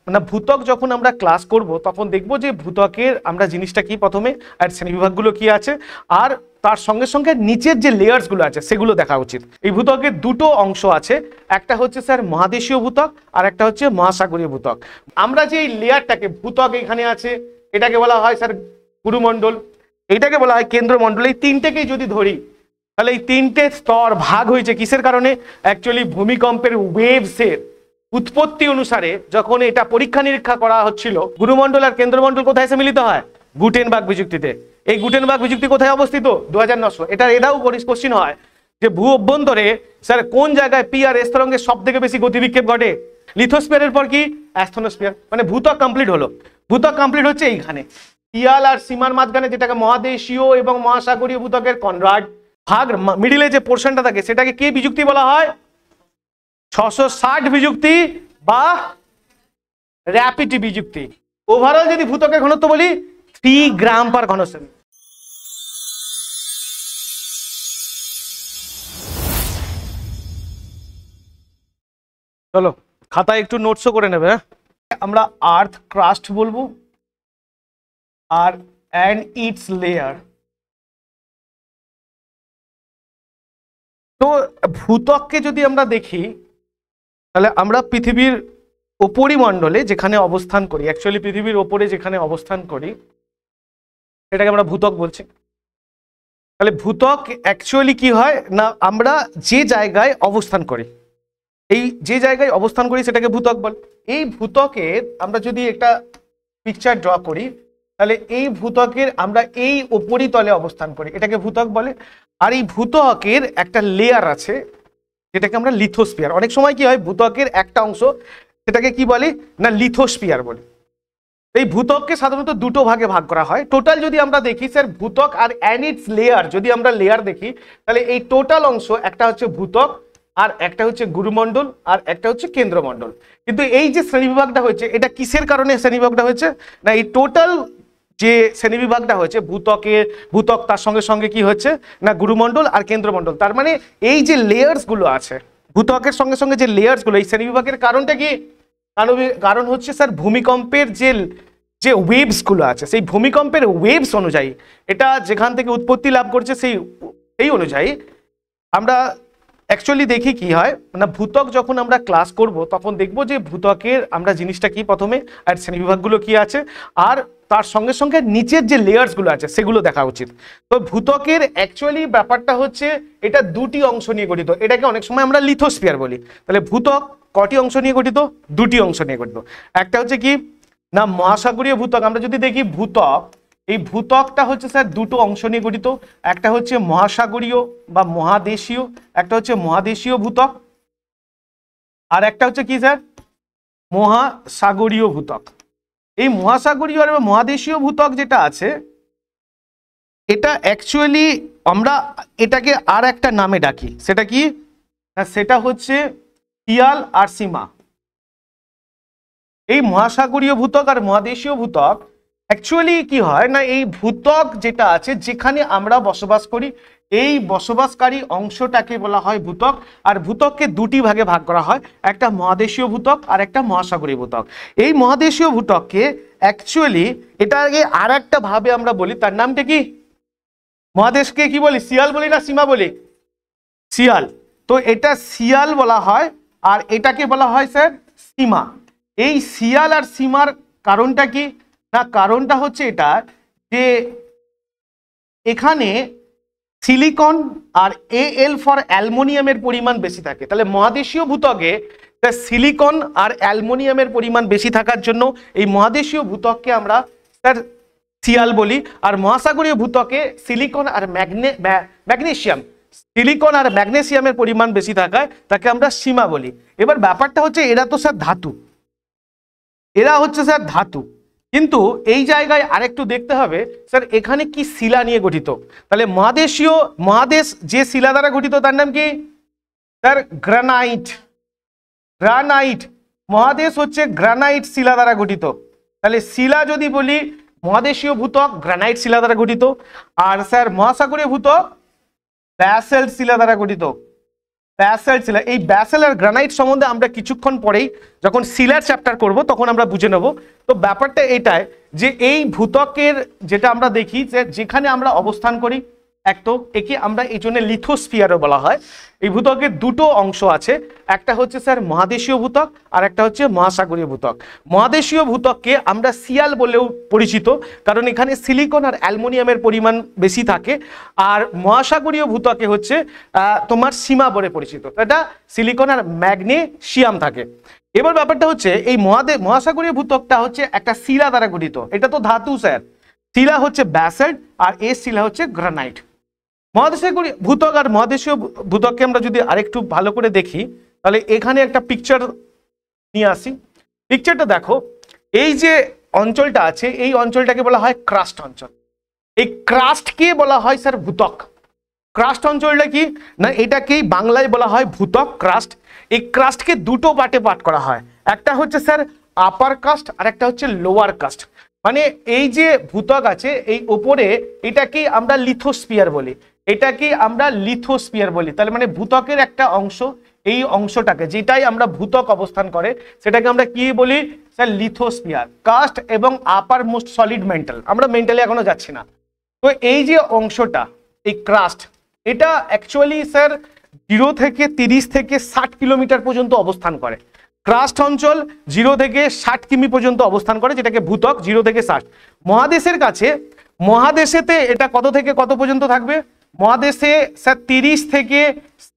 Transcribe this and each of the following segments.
মানে ভূত্বক যখন আমরা ক্লাস করব তখন দেখব যে ভূত্বকের আমরা জিনিসটা কি প্রথমে আর শ্রেণীবিভাগগুলো কি আছে আর তার সঙ্গে সঙ্গে নিচের যে লেয়ার্সগুলো আছে সেগুলো দেখা উচিত। এই ভূত্বকের দুটো অংশ আছে, একটা হচ্ছে স্যার মহাদেশীয় ভূত্বক আর একটা হচ্ছে মহাসাগরীয় ভূত্বক। আমরা যে এই লেয়ারটাকে ভূত্বক এখানে আছে এটাকে বলা হয় স্যার গুরুমণ্ডল, এইটাকে বলা হয় কেন্দ্রমণ্ডল। এই তিনটেকেই যদি ধরি তাহলে এই তিনটে স্তর ভাগ হয়েছে কিসের কারণে? অ্যাকচুয়ালি ভূমিকম্পের ওয়েভসের উৎপত্তি অনুসারে যখন এটা পরীক্ষা নিরীক্ষা করা হচ্ছিল, গুরুমণ্ডল আর কেন্দ্রমণ্ডল কোথায় এসে মিলিত হয়? গুটেনবার্গ বিযুক্তিতে। এই গুটেনবার্গ বিযুক্তি কোথায় অবস্থিত? 2900। এটাও কোশ্চিন হয় যে ভূ অভ্যন্তরে স্যার কোন জায়গায় পি আর এস তরঙ্গের সব থেকে বেশি গতিবিক্ষেপ ঘটে? লিথোস্ফিয়ারের পর কি? অ্যাস্ট্রোনোস্ফিয়ার। মানে ভূত্বক কমপ্লিট হলো। ভূত্বক কমপ্লিট হচ্ছে এইখানে পিয়াল আর সীমার মাঝখানে, যেটাকে মহাদেশীয় এবং মহাসাগরীয় ভূত্বকের কনরাড ভাগ মিডিলে যে পোর্শনটা থাকে সেটাকে কি বিযুক্তি বলা হয়? 660 বিযুক্তি বা র্যাপিড বিযুক্তি। ওভারঅল যদি ভূত্বকের ঘনত্ব বলি 3 গ্রাম পার ঘন সেমি। চলো খাতায় একটু নোটসও করে নেবে। আমরা আর্থ ক্রাস্ট বলবো আর অ্যান্ড ইটস লেয়ার। তো ভূত্বককে যদি আমরা দেখি তাহলে আমরা পৃথিবীর উপরিমণ্ডলে যেখানে অবস্থান করি, অ্যাকচুয়ালি পৃথিবীর ওপরে যেখানে অবস্থান করি সেটাকে আমরা ভূত্বক বলছি। তাহলে ভূত্বক অ্যাকচুয়ালি কি হয় না, আমরা যে জায়গায় অবস্থান করি, এই যে জায়গায় অবস্থান করি সেটাকে ভূত্বক বলে। এই ভূত্বকের আমরা যদি একটা পিকচার ড্র করি তাহলে এই ভূত্বকের আমরা এই উপরিতলে অবস্থান করি, এটাকে ভূত্বক বলে। আর এই ভূত্বকের একটা লেয়ার আছে যেটাকে আমরা লিথোস্ফিয়ার। অনেক সময় কি হয় ভূত্বকের একটা অংশ সেটাকে কি বলে না লিথোস্ফিয়ার বলে। এই ভূত্বককে সাধারণত দুটো ভাগে ভাগ করা হয়। টোটাল যদি আমরা দেখি স্যার ভূত্বক আর অ্যানিটস লেয়ার, যদি আমরা লেয়ার দেখি তাহলে এই টোটাল অংশ একটা হচ্ছে ভূত্বক আর একটা হচ্ছে গুরুমণ্ডল আর একটা হচ্ছে কেন্দ্রমণ্ডল। কিন্তু এই যে শ্রেণীবিভাগটা হয়েছে এটা কিসের কারণে শ্রেণীবিভাগটা হয়েছে না, এই টোটাল যে শ্রেণীবিভাগটা হয়েছে ভূত্বক তার সঙ্গে সঙ্গে কি হচ্ছে না গুরুমণ্ডল আর কেন্দ্রমণ্ডল। তার মানে এই যে লেয়ার্স গুলো আছে ভূত্বকের সঙ্গে সঙ্গে যে লেয়ার্স গুলো, এই শ্রেণীবিভাগের কারণটা কি? কারণ হচ্ছে স্যার ভূমিকম্পের যে ওয়েভস গুলো আছে সেই ভূমিকম্পের ওয়েভস অনুযায়ী এটা যেখান থেকে উৎপত্তি লাভ করছে সেই অনুযায়ী আমরা অ্যাকচুয়ালি দেখি কি হয় না, ভূত্বক যখন আমরা ক্লাস করব তখন দেখব যে ভূত্বকের আমরা জিনিসটা কি প্রথমে আর শ্রেণীবিভাগগুলো কি আছে আর তার সঙ্গে সঙ্গে নিচের যে লেয়ার্সগুলো আছে সেগুলো দেখা উচিত। তো ভূত্বকের অ্যাকচুয়ালি ব্যাপারটা হচ্ছে এটা দুটি অংশ নিয়ে গঠিত, এটাকে অনেক সময় আমরা লিথোস্ফিয়ার বলি। তাহলে ভূত্বক কটি অংশ নিয়ে গঠিত? দুটি অংশ নিয়ে গঠিত। একটা হচ্ছে কি না মহাসাগরীয় ভূত্বক। আমরা যদি দেখি ভূত্বক, এই ভূত্বকটা হচ্ছে স্যার দুটো অংশ নিয়ে গঠিত, একটা হচ্ছে মহাসাগরীয় বা মহাদেশীয়, একটা হচ্ছে মহাদেশীয় ভূত্বক আর একটা হচ্ছে কি স্যার মহাসাগরীয় ভূত্বক। এই মহাসাগরীয় আর মহাদেশীয় ভূত্বক যেটা আছে এটা অ্যাকচুয়ালি আমরা এটাকে আর একটা নামে ডাকি, সেটা কি না সেটা হচ্ছে পিয়াল আর সীমা। এই মহাসাগরীয় ভূত্বক আর মহাদেশীয় ভূত্বক অ্যাকচুয়ালি কি হয় না, এই ভূত্বক যেটা আছে যেখানে আমরা বসবাস করি এই বসবাসকারী অংশটাকে বলা হয় ভূত্বক। আর ভূত্বককে দুটি ভাগে ভাগ করা হয়, একটা মহাদেশীয় ভূত্বক আর একটা মহাসাগরীয় ভূত্বক। এই মহাদেশীয় ভূত্বককে অ্যাকচুয়ালি এটাকে আর একটা ভাবে আমরা বলি, তার নামটা কি? মহাদেশকে কি বলি? শিয়াল বলি না সীমা বলি? শিয়াল। তো এটা শিয়াল বলা হয় আর এটাকে বলা হয় স্যার সীমা। এই শিয়াল আর সীমার কারণটা কি না, কারণটা হচ্ছে এটা যে এখানে সিলিকন আর এল ফর অ্যালুমিনিয়ামের পরিমাণ বেশি থাকে। তাহলে মহাদেশীয় ভূত্বকে সিলিকন আর অ্যালুমিনিয়ামের পরিমাণ বেশি থাকার জন্য এই মহাদেশীয় ভূত্বককে আমরা স্যার শিয়াল বলি। আর মহাসাগরীয় ভূত্বকে সিলিকন আর ম্যাগনেসিয়ামের পরিমাণ বেশি থাকায় তাকে আমরা সীমা বলি। এবার ব্যাপারটা হচ্ছে এরা তো স্যার ধাতু, এরা হচ্ছে স্যার ধাতু, কিন্তু এই জায়গায় আরেকটু দেখতে হবে স্যার এখানে কি শিলা নিয়ে গঠিত। তাহলে মহাদেশ যে শিলা দ্বারা গঠিত তার নাম কি স্যার গ্রানাইট। মহাদেশ হচ্ছে গ্রানাইট শিলা দ্বারা গঠিত। তাহলে শিলা যদি বলি মহাদেশীয় ভূত্বক গ্রানাইট শিলা দ্বারা গঠিত আর স্যার মহাসাগরীয় ভূত্বক ব্যাসল্ট শিলা দ্বারা গঠিত। ব্যাসাল্ট শিলা, এই ব্যাসাল্ট আর গ্রানাইট সম্বন্ধে আমরা কিছুক্ষণ পরেই যখন শিলার চ্যাপ্টার করব তখন আমরা বুঝে নেব। তো ব্যাপারটা এটাই যে এই ভূত্বকের যেটা আমরা দেখি যে যেখানে আমরা অবস্থান করি, এক তো একে আমরা এই জন্য লিথোস্ফিয়ারও বলা হয়। এই ভূত্বকের দুটো অংশ আছে, একটা হচ্ছে স্যার মহাদেশীয় ভূত্বক আর একটা হচ্ছে মহাসাগরীয় ভূত্বক। মহাদেশীয় ভূত্বককে আমরা সিয়াল বলেও পরিচিত, কারণ এখানে সিলিকন আর অ্যালুমিনিয়ামের পরিমাণ বেশি থাকে। আর মহাসাগরীয় ভূত্বকে হচ্ছে তোমার সীমা বলে পরিচিত, এটা সিলিকন আর ম্যাগনেসিয়াম থাকে। এবার ব্যাপারটা হচ্ছে এই মহাসাগরীয় ভূত্বকটা হচ্ছে একটা শিলা দ্বারা গঠিত, এটা তো ধাতু স্যার, শিলা হচ্ছে ব্যাসাল্ট আর এর শিলা হচ্ছে গ্রানাইট। মহাদেশীয় ভূত্বক আর মহাদেশীয় ভূত্বককে আমরা যদি আরেকটু ভালো করে দেখি তাহলে এখানে একটা পিকচার নিয়ে আসি। পিকচারটা দেখো, এই যে অঞ্চলটা আছে এই অঞ্চলটাকে বলা হয় ক্রাস্ট অঞ্চল। এই ক্রাস্টকে বলা হয় স্যার ভূত্বক। ক্রাস্ট অঞ্চলটা কি না, এটাকেই বাংলায় বলা হয় ভূত্বক, ক্রাস্ট। এই ক্রাস্টকে দুটো পার্টে পার্ট করা হয়, একটা হচ্ছে স্যার আপার কাস্ট আর একটা হচ্ছে লোয়ার কাস্ট। মানে এই যে ভূত্বক আছে এই ওপরে এটাকেই আমরা লিথোস্ফিয়ার বলি, এটাকেই আমরা লিথোস্ফিয়ার বলি। তাহলে মানে ভূত্বকের একটা অংশ, এই অংশটাকে যেটাই আমরা ভূত্বক অবস্থান করে সেটাকে আমরা কি বলি স্যার লিথোস্ফিয়ার। কাস্ট এবং আপার মোস্ট সলিড মেন্টাল, আমরা মেন্টালি এখনো যাচ্ছি না। তো এই যে অংশটা এই ক্রাস্ট, এটা অ্যাকচুয়ালি স্যার 0 থেকে 30 থেকে 60 কিলোমিটার পর্যন্ত অবস্থান করে। ক্রাস্ট অঞ্চল 0 থেকে 60 কিমি পর্যন্ত অবস্থান করে, যেটাকে ভূত্বক 0 থেকে 60। মহাদেশের কাছে, মহাদেশেতে এটা কত থেকে কত পর্যন্ত থাকবে, মহাদেশে স্যার 30 থেকে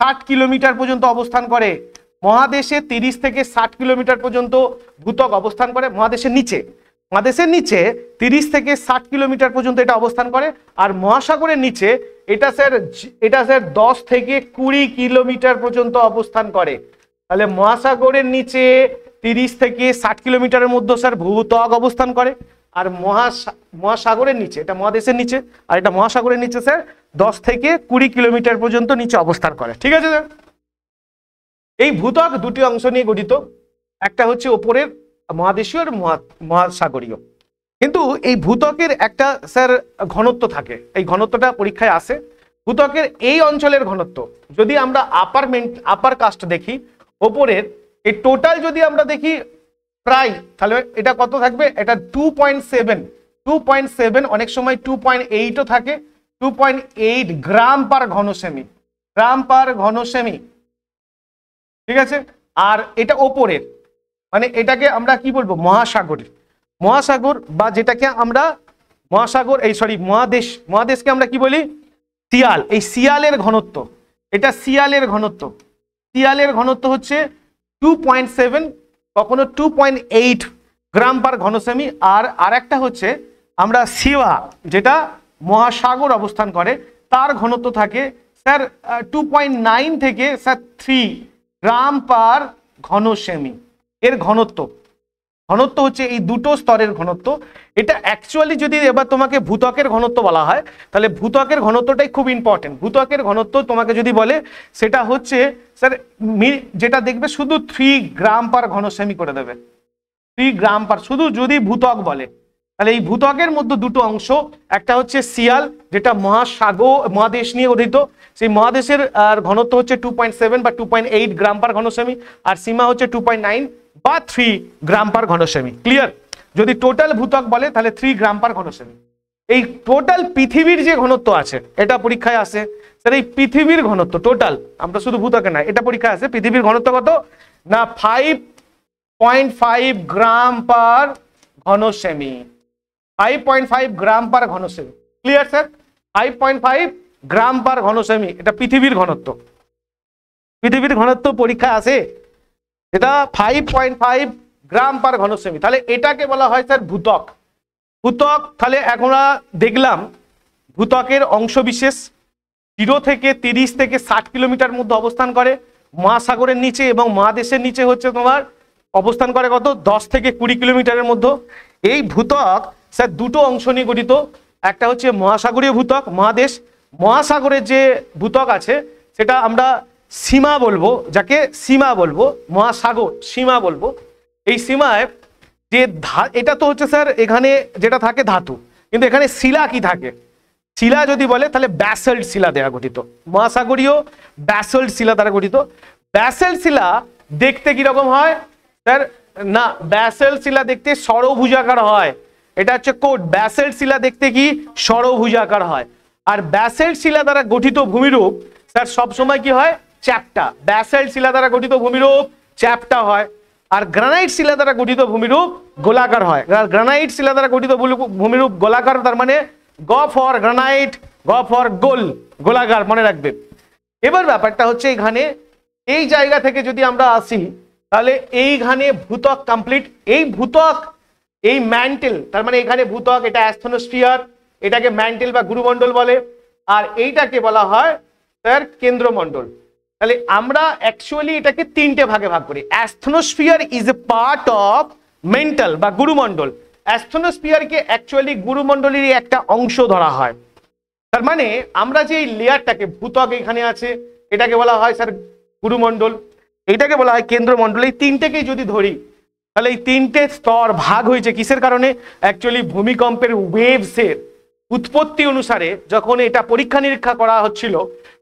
60 কিলোমিটার পর্যন্ত অবস্থান করে। মহাদেশে 30 থেকে 60 কিলোমিটার পর্যন্ত ভূত্বক অবস্থান করে। মহাদেশের নিচে 30 থেকে 60 কিলোমিটার পর্যন্ত এটা অবস্থান করে। আর মহাসাগরের নিচে এটা স্যার 10 থেকে 20 কিলোমিটার পর্যন্ত অবস্থান করে। তাহলে মহাসাগরের নিচে 30 থেকে 60 কিলোমিটারের মধ্যে স্যার ভূত্বক অবস্থান করে। আর মহাসাগরের নিচে, এটা মহাদেশের নিচে আর এটা মহাসাগরের নিচে স্যার 10 থেকে 20 কিলোমিটার পর্যন্ত নিচে অবস্থান করে। ঠিক আছে স্যার, এই ভূত্বক দুটি অংশ নিয়ে গঠিত, একটা হচ্ছে ওপরের মহাদেশীয় আর মহাসাগরীয়। কিন্তু এই ভূত্বকের একটা স্যার ঘনত্ব থাকে, এই ঘনত্বটা পরীক্ষায় আসে। ভূত্বকের এই অঞ্চলের ঘনত্ব যদি আমরা আপার কাস্ট দেখি, ওপরের এই টোটাল যদি আমরা দেখি প্রায়, তাহলে এটা কত থাকবে, এটা 2.7, অনেক সময় 2.8ও থাকে, 2.8 গ্রাম পার ঘনসেমি, ঠিক আছে। আর এটা ওপরের, মানে এটাকে আমরা কি বলবো মহাসাগর বা যেটাকে আমরা মহাদেশকে আমরা কি বলি শিয়াল। এই শিয়ালের ঘনত্ব, এটা শিয়ালের ঘনত্ব হচ্ছে 2.7, কখনো 2.8 গ্রাম পার ঘনসেমি। আর একটা হচ্ছে আমরা শিবা, যেটা মহাসাগর অবস্থান করে, তার ঘনত্ব থাকে স্যার 2.9 থেকে স্যার 3 গ্রাম পার ঘনসেমি। এর ঘনত্ব হচ্ছে এই দুটো স্তরের ঘনত্ব। এটা অ্যাকচুয়ালি যদি এবার তোমাকে ভূত্বকের ঘনত্ব বলা হয় তাহলে ভূত্বকের ঘনত্বটাই খুব ইম্পর্টেন্ট। ভূত্বকের ঘনত্ব তোমাকে যদি বলে সেটা হচ্ছে স্যার যেটা দেখবে শুধু 3 গ্রাম পার ঘনসেমি করে দেবে, 3 গ্রাম পার, শুধু যদি ভূত্বক বলে। তাহলে এই ভূত্বকের মধ্যে দুটো অংশ, একটা হচ্ছে শিয়াল যেটা মহাদেশ নিয়ে গঠিত, সেই মহাদেশের ঘনত্ব হচ্ছে 2.7 বা 2.8 গ্রাম পার ঘনসেমি, আর সীমা হচ্ছে 2.9 বা 3 গ্রাম পার ঘনসেমি। ক্লিয়ার? যদি টোটাল ভূত্বক বলে তাহলে 3 গ্রাম পার ঘনসেমি। এই টোটাল পৃথিবীর যে ঘনত্ব আছে এটা পরীক্ষায় আসে স্যার, এই পৃথিবীর ঘনত্ব টোটাল, আমরা শুধু ভূত্বকে না, এটা পরীক্ষায় আসে। পৃথিবীর ঘনত্ব কত না 5.5 গ্রাম পার ঘনসেমি, 5.5 গ্রাম পার ঘনসেমি। Clear sir? 5.5 গ্রাম পার ঘনসেমি, এটা পৃথিবীর ঘনত্ব পরীক্ষায় আসে, এটা 5.5 গ্রাম পার ঘনসেমি। তাহলে এটাকে বলা হয় স্যার ভূত্বক। তাহলে এখন দেখলাম ভূত্বকের অংশ বিশেষ 0 থেকে 30 থেকে 60 কিলোমিটার মধ্যে অবস্থান করে। মহাসাগরের নিচে এবং মহাদেশের নিচে হচ্ছে তোমার অবস্থান করে কত 10 থেকে 20 কিলোমিটারের মধ্যে। এই ভূত্বক স্যার দুটো অংশ নিয়ে গঠিত, একটা হচ্ছে মহাসাগরীয় ভূত্বক, মহাসাগরের যে ভূত্বক আছে সেটা আমরা সীমা বলবো, যাকে সীমা বলবো, মহাসাগর সীমা বলবো। এই সীমায় যে এটা তো হচ্ছে স্যার এখানে যেটা থাকে ধাতু, কিন্তু এখানে শিলা কি থাকে, শিলা যদি বলে তাহলে ব্যাসল্ট শিলা দ্বারা গঠিত, মহাসাগরীয় ব্যাসল্ট শিলা দ্বারা গঠিত। ব্যাসল্ট শিলা দেখতে কি রকম হয় স্যার? না, ব্যাসল্ট শিলা দেখতে ষড়ভুজাকার হয়, এটা হচ্ছে কোড। ব্যাসল্ট শিলা দেখতে কি ষড়ভুজাকার হয়। আর ব্যাসল্ট শিলা দ্বারা গঠিত ভূমিরূপ স্যার সবসময় কি হয়? চ্যাপ্টা। ব্যাসল্ট শিলা দ্বারা গঠিত ভূমিরূপ চ্যাপ্টা হয়। আর গ্রানাইট শিলা দ্বারা গঠিত ভূমিরূপ গোলাকার হয়। গ্রানাইট শিলা দ্বারা গঠিত ভূমিরূপ গোলাকার, তার মানে গ ফর গ্রানাইট, গ ফর গোল, গোলাকার, মনে রাখবে। এবার ব্যাপারটা হচ্ছে এখানে এই জায়গা থেকে যদি আমরা আসি তাহলে এইখানে ভূত্বক কমপ্লিট। এই ভূত্বক, এই ম্যান্টেল, তার মানে এখানে ভূত্বক, এটা অ্যাস্থনোস্ফিয়ার, এটাকে ম্যান্টেল বা গুরুমণ্ডল বলে, আর এইটাকে বলা হয় স্যার কেন্দ্রমণ্ডল। তাহলে আমরা অ্যাকচুয়ালি এটাকে তিনটে ভাগে ভাগ করি। Asthenosphere is a part of mantle বা গুরুমণ্ডল। অ্যাস্থনোস্ফিয়ারকে অ্যাকচুয়ালি গুরুমণ্ডলেরই একটা অংশ ধরা হয়। তার মানে আমরা যে এই লেয়ারটাকে, ভূত্বক এখানে আছে, এটাকে বলা হয় স্যার গুরুমণ্ডল, এটাকে বলা হয় কেন্দ্রমণ্ডল। এই তিনটেকেই যদি ধরি তাহলে এই তিনটে স্তর ভাগ হয়েছে কিসের কারণে? অ্যাকচুয়ালি ভূমিকম্পের ওয়েভসের উৎপত্তি অনুসারে যখন এটা পরীক্ষা নিরীক্ষা করা হচ্ছিল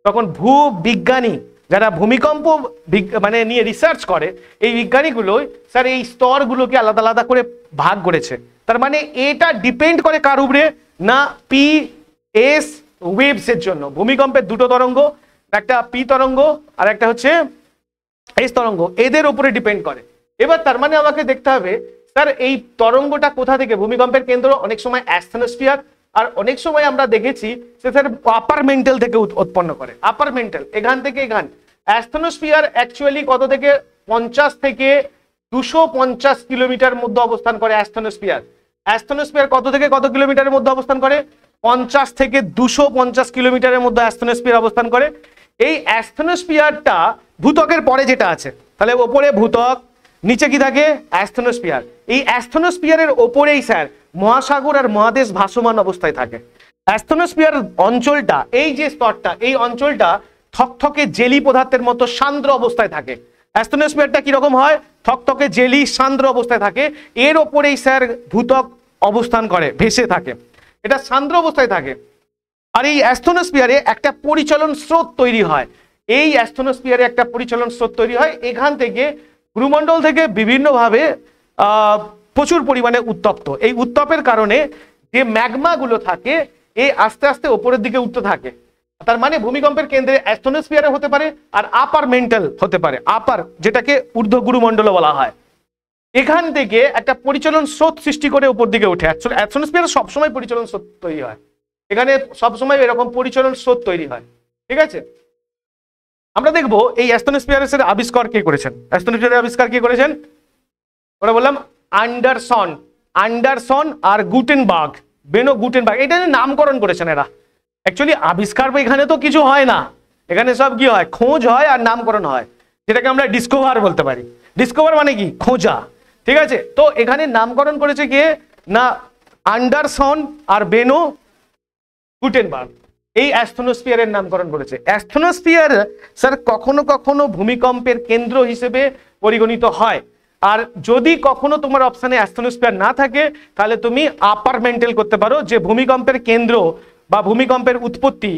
তখন ভূবিজ্ঞানী যারা ভূমিকম্প মানে নিয়ে রিসার্চ করে, এই বিজ্ঞানীগুলো স্যার এই স্তরগুলোকে আলাদা আলাদা করে ভাগ করেছে। তার মানে এটা ডিপেন্ড করে কার উপরে? না, পি এস ওয়েভসের জন্য। ভূমিকম্পের দুটো তরঙ্গ, একটা পি তরঙ্গ আর একটা হচ্ছে এস তরঙ্গ, এদের উপরে ডিপেন্ড করে। এবার তার মানে আমাকে দেখতে হবে স্যার এই তরঙ্গটা কোথা থেকে? ভূমিকম্পের কেন্দ্র অনেক সময় অ্যাস্থনোস্ফিয়ার, আর অনেক সময় আমরা দেখেছি যে স্যার আপার মেন্টাল থেকে উৎপন্ন করে। আপার মেন্টাল এখান থেকে এখান। অ্যাস্থনোস্ফিয়ার অ্যাকচুয়ালি কত থেকে? 50 থেকে 250 কিলোমিটার মধ্যে অবস্থান করে অ্যাস্থনোস্ফিয়ার। অ্যাস্থনোস্ফিয়ার কত থেকে কত কিলোমিটারের মধ্যে অবস্থান করে? 50 থেকে 250 কিলোমিটারের মধ্যে অ্যাস্থনোস্ফিয়ার অবস্থান করে। এই অ্যাস্থনোস্ফিয়ারটা ভূত্বকের পরে যেটা আছে, তাহলে ওপরে ভূত্বক, নিচে কি থাকে? অ্যাস্থনোস্ফিয়ার। এই অ্যাস্থনোস্ফিয়ারের ওপরেই স্যার মহাসাগর আর মহাদেশ ভাসমান অবস্থায় থাকে। অ্যাস্থনোস্ফিয়ার অঞ্চলটা, এই যে স্তরটা, এই অঞ্চলটা থকথকে জেলি পদার্থের মতো সান্দ্র অবস্থায় থাকে। অ্যাস্থনোস্ফিয়ারটা কিরকম হয়? থকথকে জেলি সান্দ্র অবস্থায় থাকে। এর ওপরেই স্যার ভূত্বক অবস্থান করে, ভেসে থাকে, এটা সান্দ্র অবস্থায় থাকে। আর এই অ্যাস্থনোস্ফিয়ারে একটা পরিচলন স্রোত তৈরি হয়। এই অ্যাস্থনোস্ফিয়ারে একটা পরিচলন স্রোত তৈরি হয়। এখান থেকে গুরুমণ্ডল থেকে বিভিন্নভাবে প্রচুর পরিমাণে উত্তপ্ত, এই উত্তাপের কারণে যে ম্যাগমাগুলো থাকে এই আস্তে আস্তে ওপরের দিকে উঠতে থাকে। তার মানে ভূমিকম্পের কেন্দ্রে অ্যাস্থনোস্ফিয়ারে হতে পারে আর আপার মেন্টাল হতে পারে। আপার, যেটাকে ঊর্ধ্ব গুরুমণ্ডল বলা হয়, এখান থেকে একটা পরিচলন স্রোত সৃষ্টি করে উপর দিকে উঠে। অ্যাস্থনোস্ফিয়ারে সবসময় পরিচলন স্রোত তৈরি হয়, এখানে সবসময় এরকম পরিচলন স্রোত তৈরি হয়। ঠিক আছে, আমরা দেখবো এই অ্যাস্থনোস্ফিয়ারের আবিষ্কার কে করেছেন। অ্যাস্থনোস্ফিয়ারের আবিষ্কার কে করেছেন? ওরা বললাম অ্যান্ডারসন, অ্যান্ডারসন আর গুটেনবার্গ, বেনো গুটেনবার্গ, এটা নামকরণ করেছেন এরা। অ্যাকচুয়ালি আবিষ্কার এখানে তো কিছু হয় না, এখানে সব কি হয়? খোঁজ হয় আর নামকরণ হয়, যেটাকে আমরা ডিসকভার বলতে পারি। ডিসকভার মানে কি? খোঁজা। ঠিক আছে, তো এখানে নামকরণ করেছে কে? না, অ্যান্ডারসন আর বেনো গুটেনবার্গ এই অ্যাস্থনোস্ফিয়ারের নামকরণ করেছে। অ্যাস্থনোস্ফিয়ার স্যার কখনো কখনো ভূমিকম্পের কেন্দ্র হিসেবে পরিগণিত হয়। আর যদি কখনো তোমার অপশানে অ্যাস্থনোস্ফিয়ার না থাকে তাহলে তুমি আপার মেন্টাল করতে পারো, যে ভূমিকম্পের কেন্দ্র বা ভূমিকম্পের উৎপত্তি,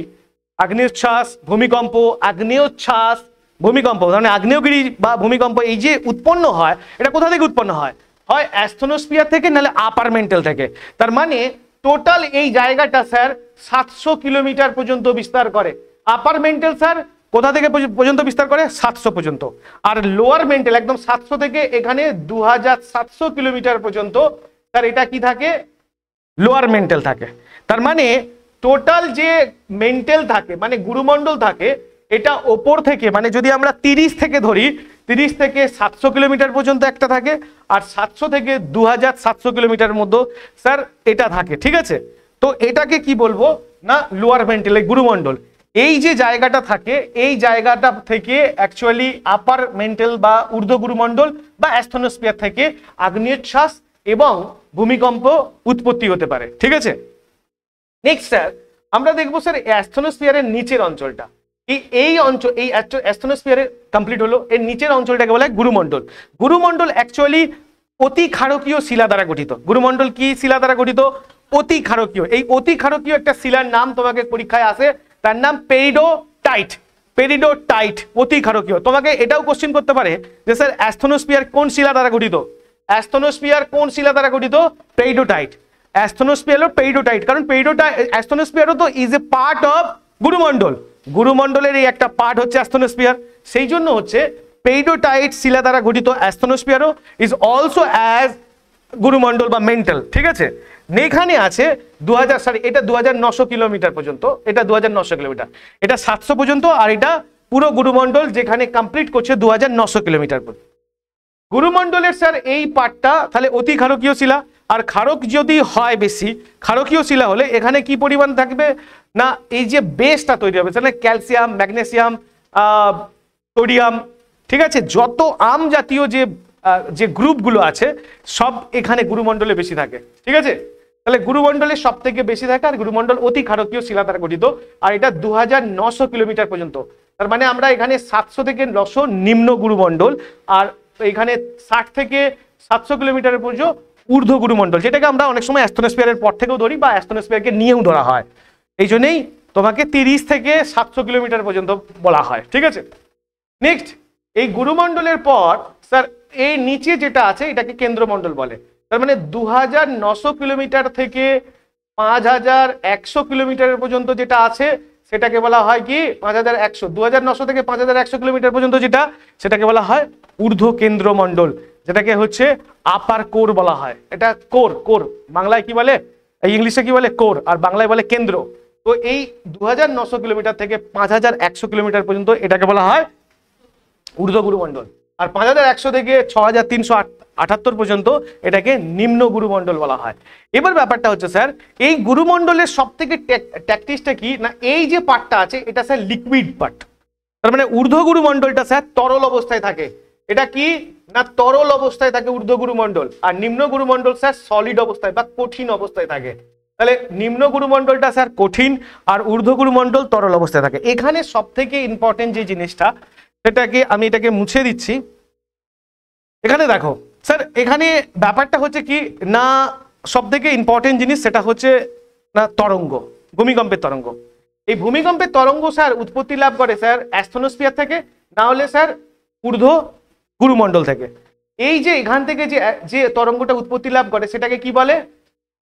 আগ্নেয়োচ্ছ্বাস, ভূমিকম্প, আগ্নেয়োচ্ছ্বাস, ভূমিকম্প, মানে আগ্নেয়গিরি বা ভূমিকম্প, এই যে উৎপন্ন হয় এটা কোথা থেকে উৎপন্ন হয়? হয় অ্যাস্থনোস্ফিয়ার থেকে, নাহলে আপার মেন্টাল থেকে। তার মানে টোটাল এই জায়গাটা স্যার 700 কিলোমিটার পর্যন্ত বিস্তার করে। আপার মেন্টাল স্যার কোথা থেকে পর্যন্ত বিস্তার করে? 700 পর্যন্ত। আর লোয়ার মেন্টাল একদম 700 থেকে এখানে 2700 কিলোমিটার পর্যন্ত স্যার এটা কি থাকে? লোয়ার মেন্টাল থাকে। তার মানে টোটাল যে মেন্টাল থাকে, মানে গুরুমণ্ডল থাকে, এটা ওপর থেকে, মানে যদি আমরা 30 থেকে ধরি, 30 থেকে 700 কিলোমিটার পর্যন্ত একটা থাকে, আর 700 থেকে 2700 কিলোমিটার মধ্যে স্যার এটা থাকে। ঠিক আছে, তো এটাকে কি বলবো? না, লোয়ার মেন্টাল, গুরুমণ্ডল। এই যে জায়গাটা থাকে, এই জায়গাটা থেকে অ্যাকচুয়ালি আপার মেন্টাল বা ঊর্ধ্ব গুরুমণ্ডল বা অ্যাস্থনোস্ফিয়ার থেকে আগ্নেয়োচ্ছ্বাস এবং ভূমিকম্প উৎপত্তি হতে পারে। ঠিক আছে, নেক্সট স্যার আমরা দেখবো স্যার অ্যাস্থনোস্ফিয়ারের নিচের অঞ্চলটা। এই অঞ্চল, এই অ্যাস্থনোস্ফিয়ারের কমপ্লিট হলো, এর নিচের অঞ্চলটাকে বলা হয় গুরুমণ্ডল। গুরুমণ্ডল অ্যাকচুয়ালি অতি ক্ষারকীয় শিলা দ্বারা গঠিত। গুরুমণ্ডল কি শিলা দ্বারা গঠিত? অতি ক্ষারকীয়। এই অতি ক্ষারকীয় একটা শিলার নাম তোমাকে পরীক্ষায় আসে, তার নাম পেরিডোটাইট। পেরিডোটাইট অতি ক্ষারকীয়। তোমাকে এটাও কোশ্চেন করতে পারে যে স্যার অ্যাস্থেনোস্ফিয়ার কোন শিলা দ্বারা গঠিত? অ্যাস্থেনোস্ফিয়ার কোন শিলা দ্বারা গঠিত? পেরিডোটাইট। অ্যাস্থেনোস্ফিয়ার হলো পেরিডোটাইট, কারণ পেরিডোটাইট অ্যাস্থেনোস্ফিয়ারও তো ইজ এ পার্ট অফ গুরুমণ্ডল। গুরুমণ্ডলের এই একটা পার্ট হচ্ছে অ্যাস্থেনোস্ফিয়ার, সেই জন্য হচ্ছে পেরিডোটাইট শিলা দ্বারা গঠিত অ্যাস্থেনোস্ফিয়ারও ইজ অলসো অ্যাজ গুরুমণ্ডল বা মেন্টাল। ঠিক আছে, এখানে আছে 2000 এটা 2900 কিলোমিটার পর্যন্ত, এটা 2900 কিলোমিটার, এটা 700 পর্যন্ত, আর এটা পুরো গুরুমণ্ডল যেখানে কমপ্লিট করছে 2900 কিলোমিটার পর্যন্ত। গুরুমণ্ডলের স্যার এই পার্টটা তাহলে অতি ক্ষারকীয় শিলা, আর ক্ষারক যদি হয় বেশি, ক্ষারকীয় শিলা হলে এখানে কি পরিমাণ থাকবে না, এই যে বেসটা তৈরি হবে সেখানে ক্যালসিয়াম, ম্যাগনেসিয়াম, সোডিয়াম, ঠিক আছে, যত আম জাতীয় যে গ্রুপগুলো আছে সব এখানে গুরুমণ্ডলে বেশি থাকে। ঠিক আছে, তাহলে গুরুমণ্ডলে সব থেকে বেশি থাকে, আর গুরুমণ্ডল অতি ক্ষারকীয় শিলা দ্বারা গঠিত, আর এটা 2900 কিলোমিটার পর্যন্ত। তার মানে আমরা এখানে 700 থেকে 900 নিম্ন গুরুমণ্ডল, আর এখানে 60 থেকে 700 কিলোমিটারের পর্যন্ত ঊর্ধ্ব গুরুমণ্ডল, যেটাকে আমরা অনেক সময় অ্যাস্থেনোস্ফিয়ারের পর থেকেও ধরি বা অ্যাস্থেনোস্ফিয়ারকে নিয়েও ধরা হয়। এই জন্যই তোমাকে 30 থেকে 700 কিলোমিটার পর্যন্ত বলা হয়। ঠিক আছে, নেক্সট এই গুরুমণ্ডলের পর স্যার এই নিচে যেটা আছে এটাকে কেন্দ্রমণ্ডল বলে। তার মানে 2900 কিলোমিটার থেকে 5100 কিলোমিটারের পর্যন্ত যেটা আছে সেটাকে বলা হয় কি 5100। 2900 থেকে 5100 কিলোমিটার পর্যন্ত যেটা, সেটাকে বলা হয় ঊর্ধ্ব কেন্দ্রমণ্ডল, যেটাকে হচ্ছে আপার কোর বলা হয়। এটা কোর, কোর বাংলায় কি বলে, এই ইংলিশে কি বলে কোর, আর বাংলায় বলে কেন্দ্র। তো এই 2900 কিলোমিটার থেকে 5100 কিলোমিটার পর্যন্ত এটাকে বলা হয় ঊর্ধ্ব গুরুমণ্ডল, আর 5100 থেকে 6378 পর্যন্ত এটাকে নিম্ন গুরুমণ্ডল বলা হয়। এবার ব্যাপারটা হচ্ছে স্যার এই গুরুমণ্ডলের সব থেকে ট্যাকটিসটা কি না, এই যে পার্টটা আছে এটা স্যার লিকুইড পার্ট। তার মানে ঊর্ধ্ব গুরুমণ্ডলটা স্যার তরল অবস্থায় থাকে। এটা কি না তরল অবস্থায় থাকে ঊর্ধ্ব গুরুমণ্ডল, আর নিম্ন গুরুমণ্ডল স্যার সলিড অবস্থায় বা কঠিন অবস্থায় থাকে। তাহলে নিম্ন গুরুমণ্ডলটা স্যার কঠিন আর ঊর্ধ্ব গুরুমণ্ডল তরল অবস্থায় থাকে। এখানে সব থেকে ইম্পর্টেন্ট যে জিনিসটা সেটাকে আমি এটাকে মুছে দিচ্ছি। এখানে দেখো স্যার এখানে ব্যাপারটা হচ্ছে কি না সব থেকে ইম্পর্টেন্ট জিনিস সেটা হচ্ছে না তরঙ্গ, ভূমিকম্পের তরঙ্গ। এই ভূমিকম্পের তরঙ্গ স্যার উৎপত্তি লাভ করে স্যার অ্যাস্থেনোস্ফিয়ার থেকে, না হলে স্যার ঊর্ধ্ব গুরুমণ্ডল থেকে। এই যে এখান থেকে যে তরঙ্গটা উৎপত্তি লাভ করে সেটাকে কি বলে,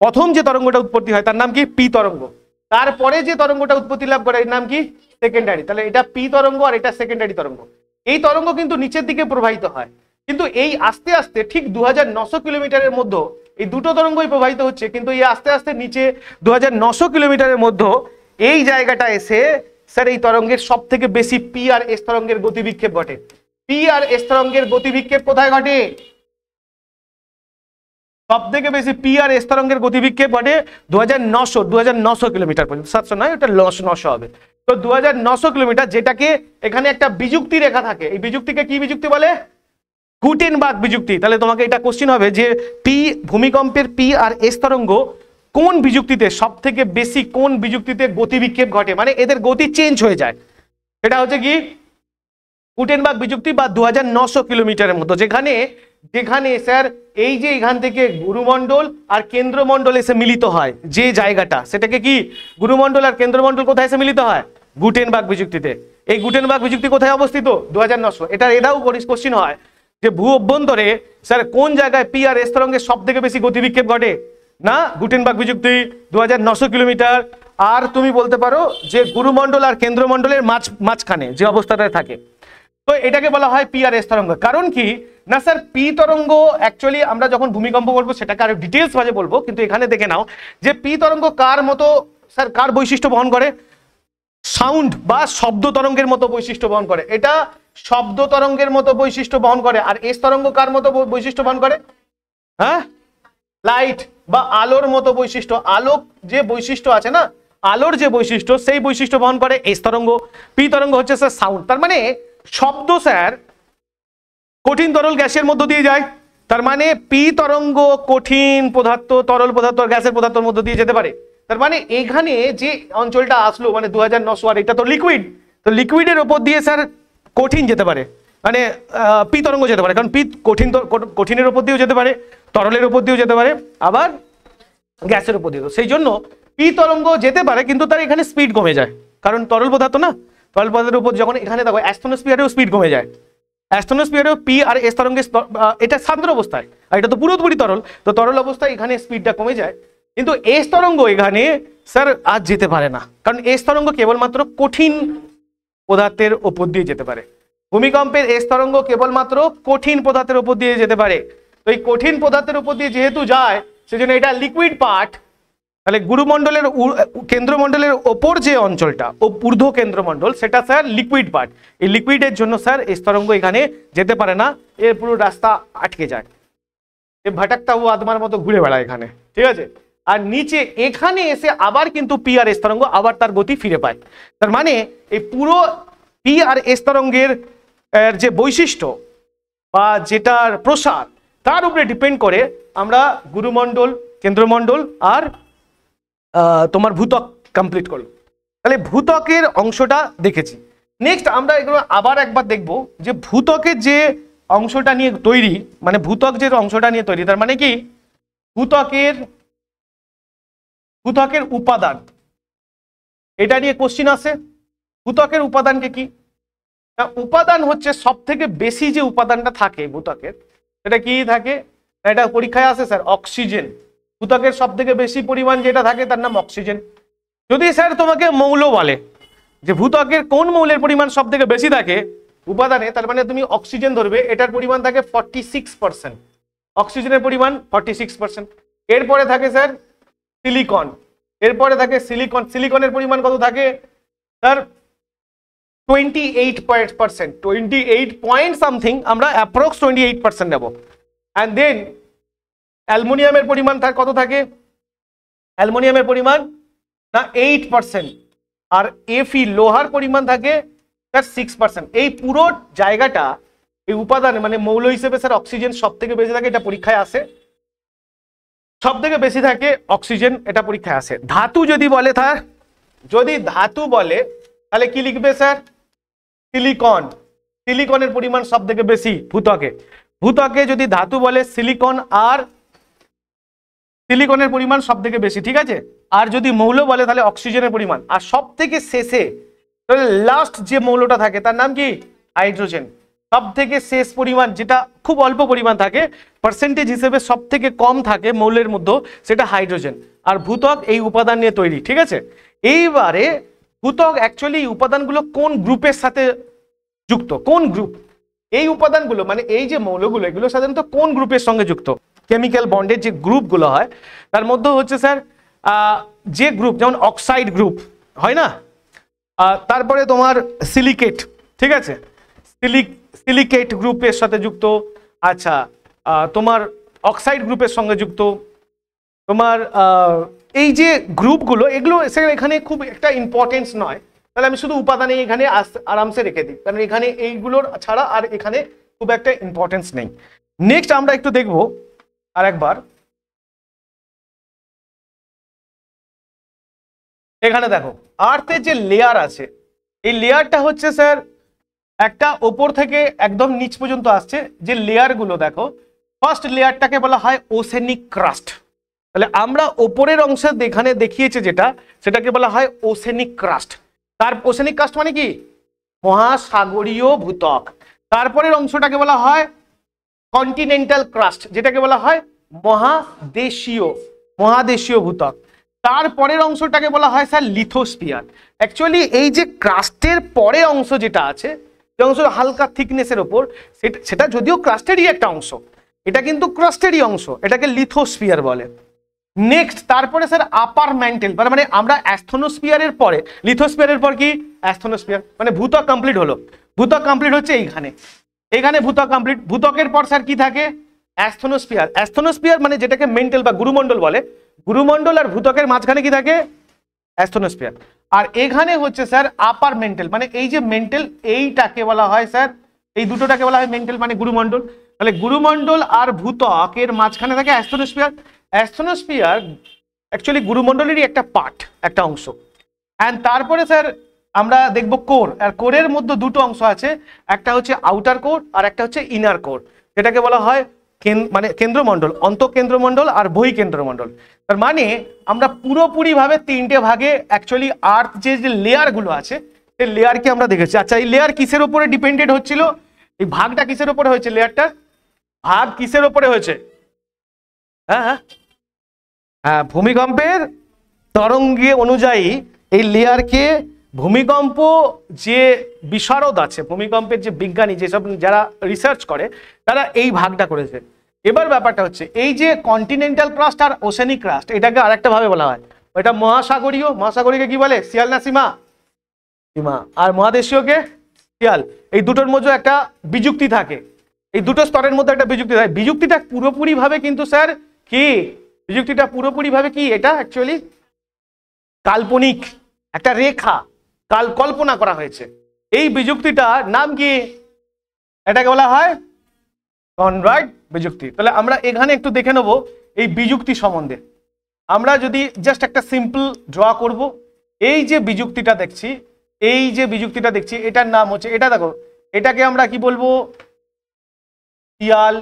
প্রথম যে তরঙ্গটা উৎপত্তি হয় তার নাম কি পি তরঙ্গ, তারপরে যে তরঙ্গটা উৎপত্তি লাভ করে এর নাম কি সেকেন্ডারি। তাহলে এটা পি তরঙ্গ আর এটা সেকেন্ডারি তরঙ্গ। এই তরঙ্গ কিন্তু নিচের দিকে প্রবাহিত হয়, কিন্তু এই আস্তে আস্তে ঠিক 2900 কিলোমিটারের মধ্যে এই দুটো তরঙ্গই প্রবাহিত হচ্ছে, কিন্তু এই আস্তে আস্তে নিচে 2900 কিলোমিটারের মধ্যে এই জায়গাটা এসে স্যার এই তরঙ্গের সব থেকে বেশি পি আর এস তরঙ্গের গতিবিক্ষেপ ঘটে। পি আর এস তরঙ্গের গতিবিক্ষেপ কোথায় ঘটে, সব থেকে বেশি পি আর এস তরঙ্গের গতিবিক্ষেপ ঘটে 2900 কিলোমিটার পর্যন্ত, 700 নয় ওটা 900 হবে। তো 2900 কিলোমিটার, যেটাকে এখানে একটা বিযুক্তি রেখা থাকে, এই বিযুক্তিকে কি বিযুক্তি বলে, গুটেনবার্গ বিযুক্তি। তাহলে তোমাকে এটা কোশ্চেন হবে যে পি ভূমিকম্পের পি আর এস তরঙ্গ কোন বিযুক্তিতে সব থেকে বেশি, কোন বিযুক্তিতে গতিবিক্ষেপ ঘটে, মানে এদের গতি চেঞ্জ হয়ে যায়, সেটা হচ্ছে কি গুটেনবার্গ বিযুক্তি বা 2900 কিলোমিটারের মতো, যেখানে যেখানে স্যার এই যে এখান থেকে গুরুমণ্ডল আর কেন্দ্রমণ্ডল এসে মিলিত হয় যে জায়গাটা, সেটাকে কি গুরুমণ্ডল আর কেন্দ্রমণ্ডল কোথায় এসে মিলিত হয়, গুটেনবার্গ বিযুক্তিতে। এই গুটেনবার্গ বিযুক্তি কোথায় অবস্থিত, 2900। এটাও কোশ্চেন হয় যে ভূ অভ্যন্তরে স্যার কোন জায়গায় পি আর এস তরঙ্গের সব থেকে বেশি গতিবিক্ষেপ ঘটে, না গুটেনবার্গ বিযুক্তি 2900 কিলোমিটার। আর তুমি বলতে পারো যে গুরুমণ্ডল আর কেন্দ্রমণ্ডলের মাঝখানে যে অবস্থাটায় থাকে, তো এটাকে বলা হয় পি আর এস তরঙ্গ। কারণ কি না স্যার পি তরঙ্গ অ্যাকচুয়ালি আমরা যখন ভূমিকম্প করবো সেটাকে আরো ডিটেলস ভাবে বলবো, কিন্তু এখানে দেখে নাও যে পি তরঙ্গ কার মতো স্যার, কার বৈশিষ্ট্য বহন করে, সাউন্ড বা শব্দ তরঙ্গের মতো বৈশিষ্ট্য বহন করে। এটা শব্দ তরঙ্গের মতো বৈশিষ্ট্য বহন করে। আর এস তরঙ্গ কার মতো বৈশিষ্ট্য বহন করে, হ্যাঁ লাইট বা আলোর মতো বৈশিষ্ট্য। আলোক যে বৈশিষ্ট্য আছে না, আলোর যে বৈশিষ্ট্য সেই বৈশিষ্ট্য বহন করে এস তরঙ্গ। পি তরঙ্গ হচ্ছে স্যার সাউন্ড। তার মানে শব্দ স্যার কঠিন তরল গ্যাসের মধ্য দিয়ে যায়, তার মানে পি তরঙ্গ কঠিন পদার্থ, তরল পদার্থ, গ্যাসের পদার্থের মধ্য দিয়ে যেতে পারে। তার মানে এখানে যে অঞ্চলটা আসলো মানে 2900, আর এটা তো লিকুইড, তো লিকুইডের উপর দিয়ে স্যার কঠিন যেতে পারে, মানে পি তরঙ্গ যেতে পারে, কারণ পি কঠিনের উপর দিয়েও যেতে পারে, তরলের উপর দিয়েও যেতে পারে, আবার গ্যাসের উপর দিয়ে। সেই জন্য পি তরঙ্গ যেতে পারে, কিন্তু তার এখানে স্পিড কমে যায়, কারণ তরল পদার্থ না, তরল পদার্থের উপর যখন এখানে দেখো অ্যাস্ট্রোস্ফিয়ারেও স্পিড কমে যায়, অ্যাস্ট্রোস্ফিয়ারেও পি আর এস তরঙ্গের এটা সান্দ্র অবস্থায়, আর এটা তো পুরোপুরি তরল, তো তরল অবস্থায় এখানে স্পিডটা কমে যায়, কিন্তু এস তরঙ্গ এখানে স্যার আজ যেতে পারে না, কারণ এস তরঙ্গ কেবলমাত্র কঠিন পদার্থের উপর দিয়ে যেতে পারে। ভূমিকম্পের এস তরঙ্গ কেবলমাত্র কঠিন পদার্থের উপর দিয়ে যেতে পারে। তো এই কঠিন পদার্থের উপর দিয়ে যেহেতু যায়, সেজন্য এটা লিকুইড পার্ট। তাহলে গুরুমণ্ডলের কেন্দ্রমণ্ডলের ওপর যে অঞ্চলটা ও ঊর্ধ্ব কেন্দ্রমণ্ডল, সেটা স্যার লিকুইড পার্ট। এই লিকুইডের জন্য স্যার এস তরঙ্গ এখানে যেতে পারে না, এর পুরো রাস্তা আটকে যায়, এ ভাটাকটা ও আদমার মতো ঘুরে বেড়ায় এখানে, ঠিক আছে। আর নিচে এখানে এসে আবার কিন্তু পি আর এস তরঙ্গ আবার তার গতি ফিরে পায়। তার মানে এই পুরো পি আর এস তরঙ্গের যে বৈশিষ্ট্য বা যেটার প্রসার, তার উপরে ডিপেন্ড করে আমরা গুরুমণ্ডল, কেন্দ্রমণ্ডল আর তোমার ভূত্বক কমপ্লিট করলো। তাহলে ভূত্বকের অংশটা দেখেছি। নেক্সট আমরা এগুলো আবার একবার দেখব যে ভূত্বকের যে অংশটা নিয়ে তৈরি, মানে ভূত্বক যে অংশটা নিয়ে তৈরি, তার মানে কি ভূত্বকের উপাদান, এটা নিয়ে কোশ্চিন আসে। ভূত্বকের উপাদানকে কি, উপাদান হচ্ছে সব থেকে বেশি যে উপাদানটা থাকে ভূত্বকের, সেটা কি থাকে, এটা পরীক্ষায় আসে স্যার, অক্সিজেন। ভূত্বকের সব থেকে বেশি পরিমাণ যেটা থাকে তার নাম অক্সিজেন। যদি স্যার তোমাকে মৌল বলে যে ভূত্বকের কোন মৌলের পরিমাণ সব থেকে বেশি থাকে উপাদানে, তার মানে তুমি অক্সিজেন ধরবে, এটার পরিমাণ থাকে 46%, অক্সিজেনের পরিমাণ 46%। এরপরে থাকে স্যার সিলিকন, এরপরে থাকে সিলিকন, সিলিকনের পরিমাণ কত থাকে স্যার 28%, 28 পয়েন্ট সামথিং, আমরা অ্যাপ্রক্স 28% নেব। অ্যান্ড দেন অ্যালুমিনিয়ামের পরিমাণ তার কত থাকে, অ্যালুমিনিয়ামের পরিমাণ না 8%, আর এফি লোহার পরিমাণ থাকে স্যার 6%। এই পুরো জায়গাটা এই উপাদান মানে মৌল হিসেবে স্যার অক্সিজেন সব থেকে বেশি থাকে, এটা পরীক্ষায় আসে, সব থেকে বেশি থাকে অক্সিজেন, এটা পরীক্ষায় আসে। ধাতু যদি বলে, যদি ধাতু বলে তাহলে কি লিখবে স্যার, সিলিকন, সিলিকনের পরিমাণ সব থেকে বেশি ভূত্বকে। ভূত্বকে যদি ধাতু বলে সিলিকন, আর সিলিকনের পরিমাণ সব থেকে বেশি, ঠিক আছে। আর যদি মৌল বলে তাহলে অক্সিজেনের পরিমাণ। আর সব থেকে শেষে তাহলে লাস্ট যে মৌলটা থাকে তার নাম কি, হাইড্রোজেন। সব থেকে শেষ পরিমাণ যেটা খুব অল্প পরিমাণ থাকে, পার্সেন্টেজ হিসেবে সব থেকে কম থাকে মৌলের মধ্যে, সেটা হাইড্রোজেন। আর ভূত্বক এই উপাদান নিয়ে তৈরি, ঠিক আছে। এইবারে ভূত্বক অ্যাকচুয়ালি উপাদানগুলো কোন গ্রুপের সাথে যুক্ত, কোন গ্রুপ, এই উপাদানগুলো মানে এই যে মৌলগুলো, এগুলো সাধারণত কোন গ্রুপের সঙ্গে যুক্ত, কেমিক্যাল বন্ডের যে গ্রুপগুলো হয় তার মধ্যে হচ্ছে স্যার যে গ্রুপ, যেমন অক্সাইড গ্রুপ হয় না, তারপরে তোমার সিলিকেট, ঠিক আছে, সিলিকেট গ্রুপের সাথে যুক্ত, আচ্ছা তোমার অক্সাইড গ্রুপের সঙ্গে যুক্ত, তোমার এই যে গ্রুপগুলো, এগুলো এখানে খুব একটা ইম্পর্টেন্স নয়, তাহলে আমি শুধু উপাদানে এখানে আরামসে রেখে দিই, কারণ এখানে এইগুলোর ছাড়া আর এখানে খুব একটা ইম্পর্টেন্স নেই। নেক্সট আমরা একটু দেখব আর একবার, এখানে দেখো আর্থের যে লেয়ার আছে, এই লেয়ারটা হচ্ছে স্যার একটা ওপর থেকে একদম নিচ পর্যন্ত আসছে যে লেয়ারগুলো, দেখো ফার্স্ট লেয়ারটাকে বলা হয় ওসেনিক ক্রাস্ট। তাহলে আমরা ওপরের অংশে এখানে দেখিয়েছে যেটা, সেটাকে বলা হয় ওসেনিক ক্রাস্ট। তার ওসেনিক ক্রাস্ট মানে কি, মহাসাগরীয় ভূত্বক। তারপরের অংশটাকে বলা হয় কন্টিনেন্টাল ক্রাস্ট, যেটাকে বলা হয় মহাদেশীয় ভূত্বক। তারপরের অংশটাকে বলা হয় স্যার লিথোস্ফিয়ার। অ্যাকচুয়ালি এই যে ক্রাস্টের পরে অংশ যেটা আছে, যে অংশ হালকা থিকনেসের ওপর, সেটা যদিও ক্রাস্টেরই একটা অংশ, এটা কিন্তু ক্রাস্টেরই অংশ, এটাকে লিথোস্ফিয়ার বলে। নেক্সট তারপরে স্যার আপার ম্যান্টেল, মানে আমরা অ্যাস্থনোস্ফিয়ারের পরে, লিথোস্ফিয়ারের পর কি অ্যাস্থনোস্ফিয়ার, মানে ভূত্বক কমপ্লিট হলো, ভূত্বক কমপ্লিট হচ্ছে এইখানে ভূত্বক কমপ্লিট। ভূত্বকের পর স্যার কি থাকে, অ্যাস্থনোস্ফিয়ার। অ্যাস্থনোস্ফিয়ার মানে যেটাকে মেন্টেল বা গুরুমণ্ডল বলে, গুরুমণ্ডল আর ভূত্বকের মাঝখানে কি থাকে, অ্যাস্থনোস্ফিয়ার। আর এখানে হচ্ছে স্যার আপার মেন্টেল, মানে এই যে মেন্টেল, এইটাকে বলা হয় স্যার, এই দুটোটাকে বলা হয় মেন্টেল মানে গুরুমণ্ডল। তাহলে গুরুমণ্ডল আর ভূত্বকের মাঝখানে থাকে অ্যাস্থনোস্ফিয়ার। অ্যাস্থনোস্ফিয়ার অ্যাকচুয়ালি গুরুমণ্ডলেরই একটা পার্ট, একটা অংশ। অ্যান্ড তারপরে স্যার আমরা দেখব কোর, আর কোরের মধ্যে দুটো অংশ আছে, একটা হচ্ছে আউটার কোর আর একটা হচ্ছে ইনার কোর, যেটাকে বলা হয় মানে কেন্দ্রমণ্ডল, অন্তঃকেন্দ্রমণ্ডল আর বহিঃকেন্দ্রমণ্ডল। তার মানে আমরা পুরোপুরি ভাবে তিনটে ভাগে অ্যাকচুয়ালি আর্থ যে লেয়ার গুলো আছে সেই লেয়ারকে আমরা দেখেছি। আচ্ছা, এই লেয়ার কিসের উপরে ডিপেন্ডেন্ট হচ্ছিল? এই ভাগটা কিসের উপরে হয়েছে? লেয়ারটা ভাগ কিসের উপরে হয়েছে? হ্যাঁ হ্যাঁ হ্যাঁ, ভূমিকম্পের তরঙ্গে অনুযায়ী এই লেয়ারকে ভূমিকম্প যে বিশারদ আছে, ভূমিকম্পের যে বিজ্ঞানী, যেসব যারা রিসার্চ করে, তারা এই ভাগটা করেছে। এবার ব্যাপারটা হচ্ছে এই যে কন্টিনেন্টাল ক্রাস্ট আর ওশেনিক ক্রাস্ট, এটাকে আরেকটা ভাবে বলা হয়, এটা মহাসাগরীয়। মহাসাগরীয়কে কি বলে? শিয়াল না সীমা? সীমা। আর মহাদেশীয়কে শিয়াল। এই দুটোর মধ্যে একটা বিযুক্তি থাকে, এই দুটো স্তরের মধ্যে একটা বিযুক্তি থাকে। বিযুক্তিটা পুরোপুরি ভাবে কিন্তু স্যার কি, বিযুক্তিটা পুরোপুরি ভাবে কি, এটা অ্যাকচুয়ালি কাল্পনিক একটা রেখা, কল্পনা করা হয়েছে। এই বিযুক্তিটার নাম কি? এটাকে বলা হয় কনরাড বিযুক্তি। তাহলে আমরা এখানে একটু দেখে নেব এই বিযুক্তি সম্বন্ধে। আমরা যদি জাস্ট একটা সিম্পল ড্র করব, এই যে বিযুক্তিটা দেখছি, এই যে বিযুক্তিটা দেখছি, এটার নাম হচ্ছে, এটা দেখো, এটাকে আমরা কি বলবো? শিয়াল।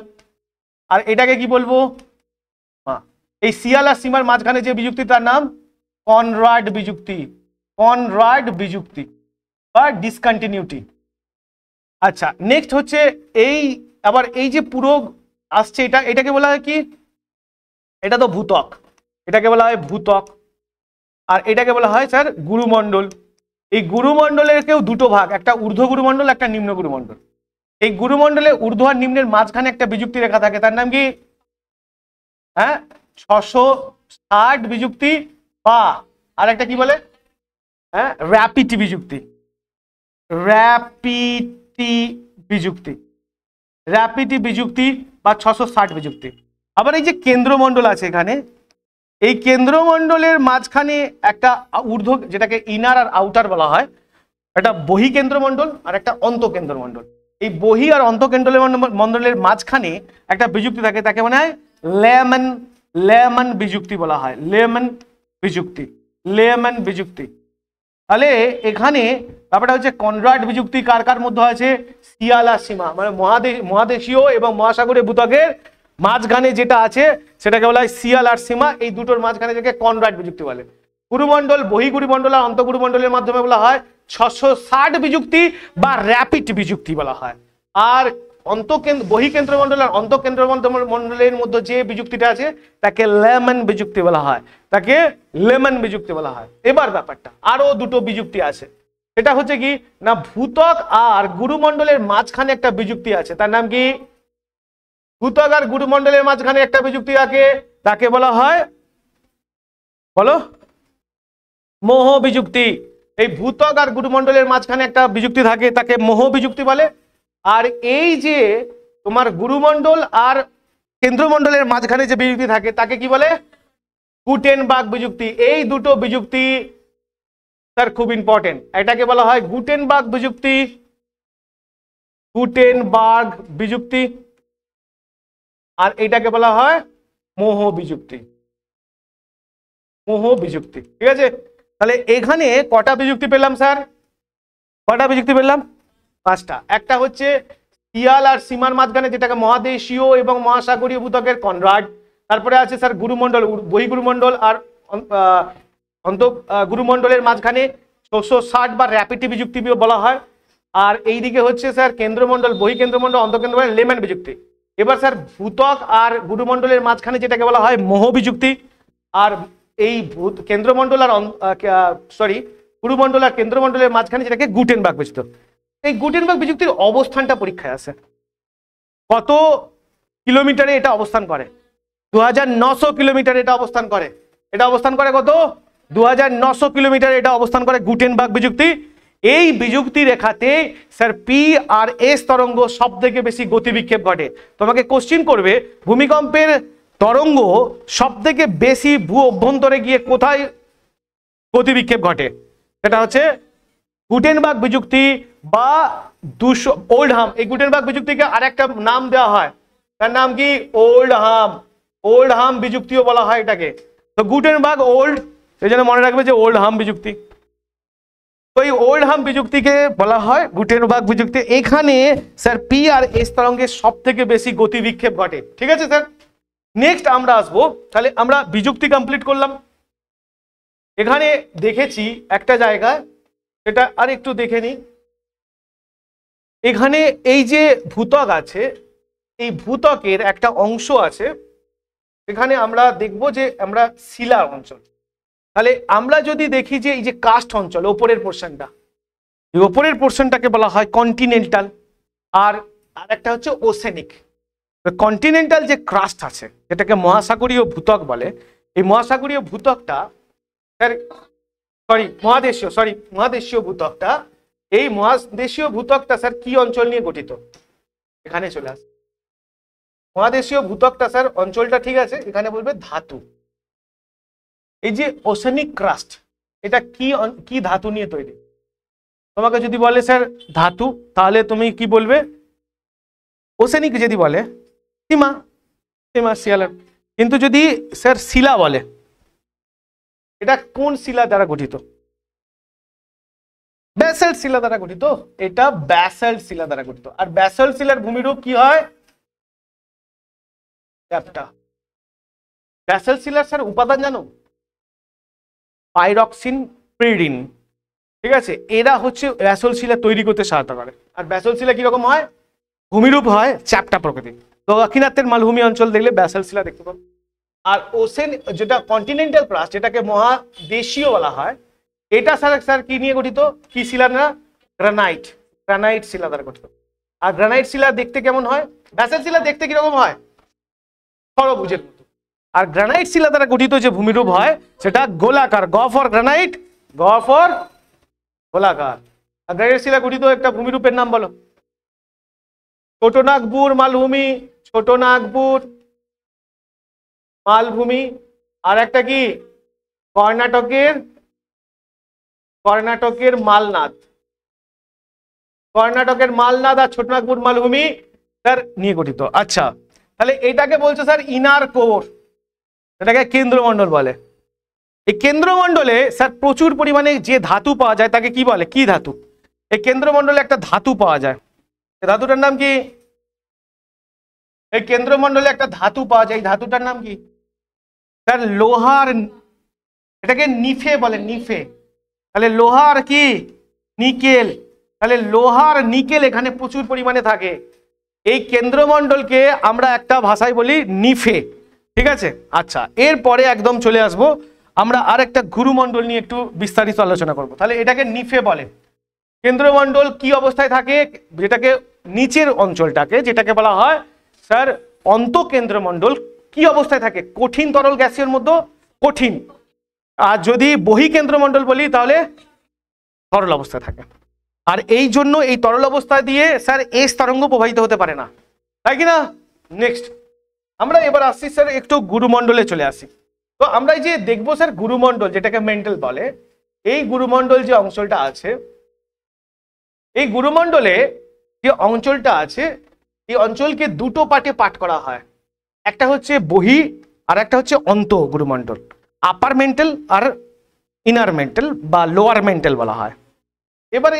আর এটাকে কি বলবো? এই শিয়াল আর সীমার মাঝখানে যে বিযুক্তি, তার নাম কনরাড বিযুক্তি। কনরাড বিযুক্তি বা ডিসকন্টিনিউটি। আচ্ছা, নেক্সট হচ্ছে এই, আবার এই যে পুরো আসছে, এটাকে বলা হয় কি? এটা তো ভূত্বক, এটাকে বলা হয় ভূত্বক। আর এটাকে বলা হয় স্যার গুরুমণ্ডল। এই গুরুমণ্ডলের কেউ দুটো ভাগ, একটা ঊর্ধ্ব গুরুমণ্ডল, একটা নিম্ন গুরুমণ্ডল। এই গুরুমণ্ডলে ঊর্ধ্ব আর নিম্নের মাঝখানে একটা বিযুক্তি রেখা থাকে, তার নাম কি? হ্যাঁ, 660 বিযুক্তি, বা আর একটা কি বলে? হ্যাঁ, র্যাপিড বিযুক্তি। র্যাপিড বিযুক্তি, র্যাপিড বিযুক্তি বা 660 বিযুক্তি। আবার এই যে কেন্দ্রমণ্ডল আছে এখানে, এই কেন্দ্রমণ্ডলের মাঝখানে একটা ঊর্ধ্ব, যেটাকে ইনার আর আউটার বলা হয়, একটা বহিঃকেন্দ্রমণ্ডল আর একটা অন্তঃকেন্দ্রমণ্ডল। এই বহি আর অন্তঃকেন্দ্রের মণ্ডলের মাঝখানে একটা বিযুক্তি থাকে, তাকে মনে হয় লেমন, লেমন বিযুক্তি বলা হয়। লেমন বিযুক্তি, লেমন বিযুক্তি। তাহলে এখানে ব্যাপারটা হচ্ছে কনরাড বিযুক্তি কার কার মধ্যে আছে? শিয়াল আর সীমা, মানে মহাদেশীয় এবং মহাসাগরীয় ভূত্বকের মাঝখানে যেটা আছে সেটাকে বলা হয় শিয়াল আর সীমা। এই দুটোর মাঝখানে যেটাকে কনরাড বিযুক্তি বলে। গুরুমণ্ডল, বহিগুরুমণ্ডল আর অন্তঃগুরুমণ্ডলের মাধ্যমে বলা হয় 660 বিযুক্তি বা র্যাপিড বিযুক্তি বলা হয়। আর বহিকেন্দ্রমণ্ডল আর অন্তঃকেন্দ্রমণ্ডলের মধ্যে যে বিযুক্তিটা আছে তাকে লেমন বিযুক্তি বলা হয়, তাকে লেমন বিযুক্তি বলা হয়। এবার ব্যাপারটা আরো দুটো বিযুক্তি আছে, এটা হচ্ছে কি না, ভূত্বক আর গুরুমণ্ডলের মাঝখানে একটা বিযুক্তি আছে, তার নাম কি? ভূত্বক আর গুরুমণ্ডলের মাঝখানে একটা বিযুক্তি থাকে, তাকে বলা হয়, বলো, মোহ বিযুক্তি। এই ভূত্বক আর গুরুমণ্ডলের মাঝখানে একটা বিযুক্তি থাকে, তাকে মোহ বিযুক্তি বলে। আর এই যে তোমার গুরুমণ্ডল আর কেন্দ্রমণ্ডলের মাঝখানে যে বিযুক্তি থাকে তাকে কি বলে? গুটেনবার্গ বিযুক্তি। এই দুটো বিযুক্তি স্যার খুব ইম্পর্টেন্ট, এটাকে বলা হয় গুটেনবার্গ বিযুক্তি, গুটেনবার্গ বিযুক্তি। আর এটাকে বলা হয় মোহ বিযুক্তি, মোহ বিযুক্তি। ঠিক আছে, তাহলে এখানে কটা বিযুক্তি পেলাম স্যার? কটা বিযুক্তি পেলাম? 5টা। একটা হচ্ছে শিয়াল আর সীমার মাঝখানে, যেটাকে মহাদেশীয় এবং মহাসাগরীয় ভূত্বকের কনরাড। তারপরে আছে স্যার গুরুমণ্ডল, বহিগুরুমণ্ডল আর গুরুমণ্ডলের মাঝখানে 660 বা র্যাপিড বিযুক্তি বলা হয়। আর এইদিকে হচ্ছে স্যার কেন্দ্রমণ্ডল, বহিকেন্দ্রমণ্ডল, অন্তঃকেন্দ্রমণ্ডল, লেমন বিযুক্তি। এবার স্যার ভূত্বক আর গুরুমণ্ডলের মাঝখানে যেটাকে বলা হয় মোহ বিযুক্তি। আর এই কেন্দ্রমণ্ডল আর গুরুমণ্ডল আর কেন্দ্রমণ্ডলের মাঝখানে যেটাকে গুটেনবার্গ বিযুক্তি। এই গুটেনবার্গ বিযুক্তির অবস্থানটা পরীক্ষায় আসে, কত কিলোমিটারে এটা অবস্থান করে? 2900 কিলোমিটারে এটা অবস্থান করে। এটা অবস্থান করে কত? 2900 কিলোমিটারে এটা অবস্থান করে গুটেনবার্গ বিযুক্তি। এই বিযুক্তি রেখাতে স্যার পি আর এস তরঙ্গ সব থেকে বেশি গতিবিক্ষেপ ঘটে। তোমাকে কোশ্চিন করবে ভূমিকম্পের তরঙ্গ সব থেকে বেশি ভূ অভ্যন্তরে গিয়ে কোথায় গতিবিক্ষেপ ঘটে? সেটা হচ্ছে গুটেনবার্গ বিযুক্তি বা ওল্ডহাম। এই গুটেনবার্গ বিযুক্তিকে আরেকটা নাম দেওয়া হয়, তার নাম কি? ওল্ডহাম। ওল্ডহাম বিযুক্তিও বলা হয় এটাকে। তো গুটেনবার্গ ওল্ড, সেই জন্য মনে রাখবে যে ওল্ডহাম বিযুক্তি। তো এই ওল্ডহাম বিযুক্তিকে বলা হয় গুটেনবার্গ বিযুক্তি। এখানে স্যার পি আর এস তরঙ্গের সব থেকে বেশি গতি বিক্ষেপ ঘটে। ঠিক আছে স্যার, নেক্সট আমরা আসবো। তাহলে আমরা বিযুক্তি কমপ্লিট করলাম। এখানে দেখেছি একটা জায়গায়, সেটা আর একটু দেখে নিই। এখানে এই যে ভূত্বক আছে, এই ভূত্বকের একটা অংশ আছে, এখানে আমরা দেখব যে আমরা শিলা অঞ্চল। তাহলে আমরা যদি দেখি যে এই যে কাস্ট অঞ্চল, ওপরের পোর্শনটা, এই ওপরের পোর্শনটাকে বলা হয় কন্টিনেন্টাল, আর একটা হচ্ছে ওসেনিক। কন্টিনেন্টাল যে ক্রাস্ট আছে, যেটাকে মহাসাগরীয় ভূত্বক বলে, এই মহাসাগরীয় ভূত্বকটা মহাদেশীয় ভূত্বকটা, এই মহাদেশীয় ভূত্বকটা স্যার কি অঞ্চল নিয়ে গঠিত? এখানে চলে আসে মহাদেশীয় ভূত্বকটা স্যার, অঞ্চলটা ঠিক আছে, এখানে বলবে ধাতু। এই যে ওসেনিক ক্রাস্ট, এটা কি ধাতু নিয়ে তৈরি? তোমাকে যদি বলে স্যার ধাতু, তাহলে তুমি কি বলবে? ওসেনিক যদি বলে শিলা। কিন্তু যদি স্যার শিলা বলে, এটা কোন শিলা দ্বারা গঠিত? ব্যাসল্ট শিলা দ্বারা গঠিত। এটা ব্যাসল্ট শিলা দ্বারা গঠিত। আর ব্যাসল্ট শিলার ভূমিরূপ কি হয়? চ্যাপ্টা। ব্যাসল্ট শিলার স্যার উপাদান জানো? পাইরক্সিন, পিরিডিন। ঠিক আছে, এরা হচ্ছে ব্যাসল্ট শিলা তৈরি করতে সহায়তা করে। আর ব্যাসল্ট শিলা কিরকম হয়? ভূমিরূপ হয় চ্যাপ্টা প্রকৃতির। তো দাক্ষিণাত্যের মালভূমি অঞ্চল দেখলে ব্যাসল্ট শিলা দেখতে পাবো। আর ওসেন যেটা কন্টিনেন্টাল ক্রাস্ট, যেটাকে মহাদেশীয় বলা হয়, এটা স্যার কি নিয়ে গঠিত? কি শিলা না? গ্রানাইট শিলা দ্বারা গঠিত। আর গ্রানাইট শিলা দেখতে কেমন হয়? ব্যাসল্ট শিলা দেখতে কিরকম হয়? ষড়ভুজের মতো। আর গ্রানাইট শিলা দ্বারা গঠিত যে ভূমিরূপ হয় সেটা গোলাকার। গ ফর গ্রানাইট, গ ফর গোলাকার। আর গ্রানাইট শিলা গঠিত একটা ভূমিরূপের নাম বলো। ছোটনাগপুর মালভূমি, ছোটনাগপুর মালভূমি। আর একটা কি? কর্ণাটকের মালনাদ। কর্ণাটকের মালনাদ আর ছোটনাগপুর মালভূমি স্যার নিয়ে গঠিত। আচ্ছা, তাহলে এটাকে বলছে স্যার ইনার কোর, এটাকে কেন্দ্রমণ্ডল বলে। এই কেন্দ্রমণ্ডলে স্যার প্রচুর পরিমাণে যে ধাতু পাওয়া যায় তাকে কি বলে? কি ধাতু? এই কেন্দ্রমণ্ডলে একটা ধাতু পাওয়া যায়, এই ধাতুটার নাম কি? এই কেন্দ্রমণ্ডলে একটা ধাতু পাওয়া যায়, এই ধাতুটার নাম কি স্যার? লোহার। এটাকে নিফে বলে, নিফে। তাহলে লোহার কি? নিকেল। তাহলে লোহার নিকেল এখানে প্রচুর পরিমাণে থাকে। এই কেন্দ্রমণ্ডলকে আমরা একটা ভাষায় বলি নিফে। ঠিক আছে, আচ্ছা, এরপরে একদম চলে আসব আমরা আর একটা গুরুমণ্ডল নিয়ে একটু বিস্তারিত আলোচনা করব। তাহলে এটাকে নিফে বলে। কেন্দ্রমণ্ডল কি অবস্থায় থাকে? যেটাকে নিচের অঞ্চলটাকে, যেটাকে বলা হয় স্যার অন্তঃকেন্দ্রমণ্ডল, কি অবস্থায় থাকে? কঠিন তরল গ্যাসের মধ্যে কঠিন। আর যদি বহিকেন্দ্রমণ্ডল বলি তাহলে তরল অবস্থায় থাকে। আর এই জন্য এই তরল অবস্থা দিয়ে স্যার এস তরঙ্গ প্রবাহিত হতে পারে না, তাই কি না? নেক্সট আমরা এবার আসছি স্যার একটু গুরুমণ্ডলে চলে আসি। তো আমরা এই যে দেখবো স্যার গুরুমণ্ডল, যেটাকে মেন্টাল বলে, এই গুরুমণ্ডল যে অঞ্চলটা আছে, এই গুরুমণ্ডলে যে অঞ্চলটা আছে, এই অঞ্চলকে দুটো পার্টে পাঠ করা হয়। একটা হচ্ছে বহি, আর একটা হচ্ছে অন্ত গুরুমণ্ডল। আপার মেন্টাল আর ইনার মেন্টাল বা লোয়ার মেন্টাল বলা হয়। এবার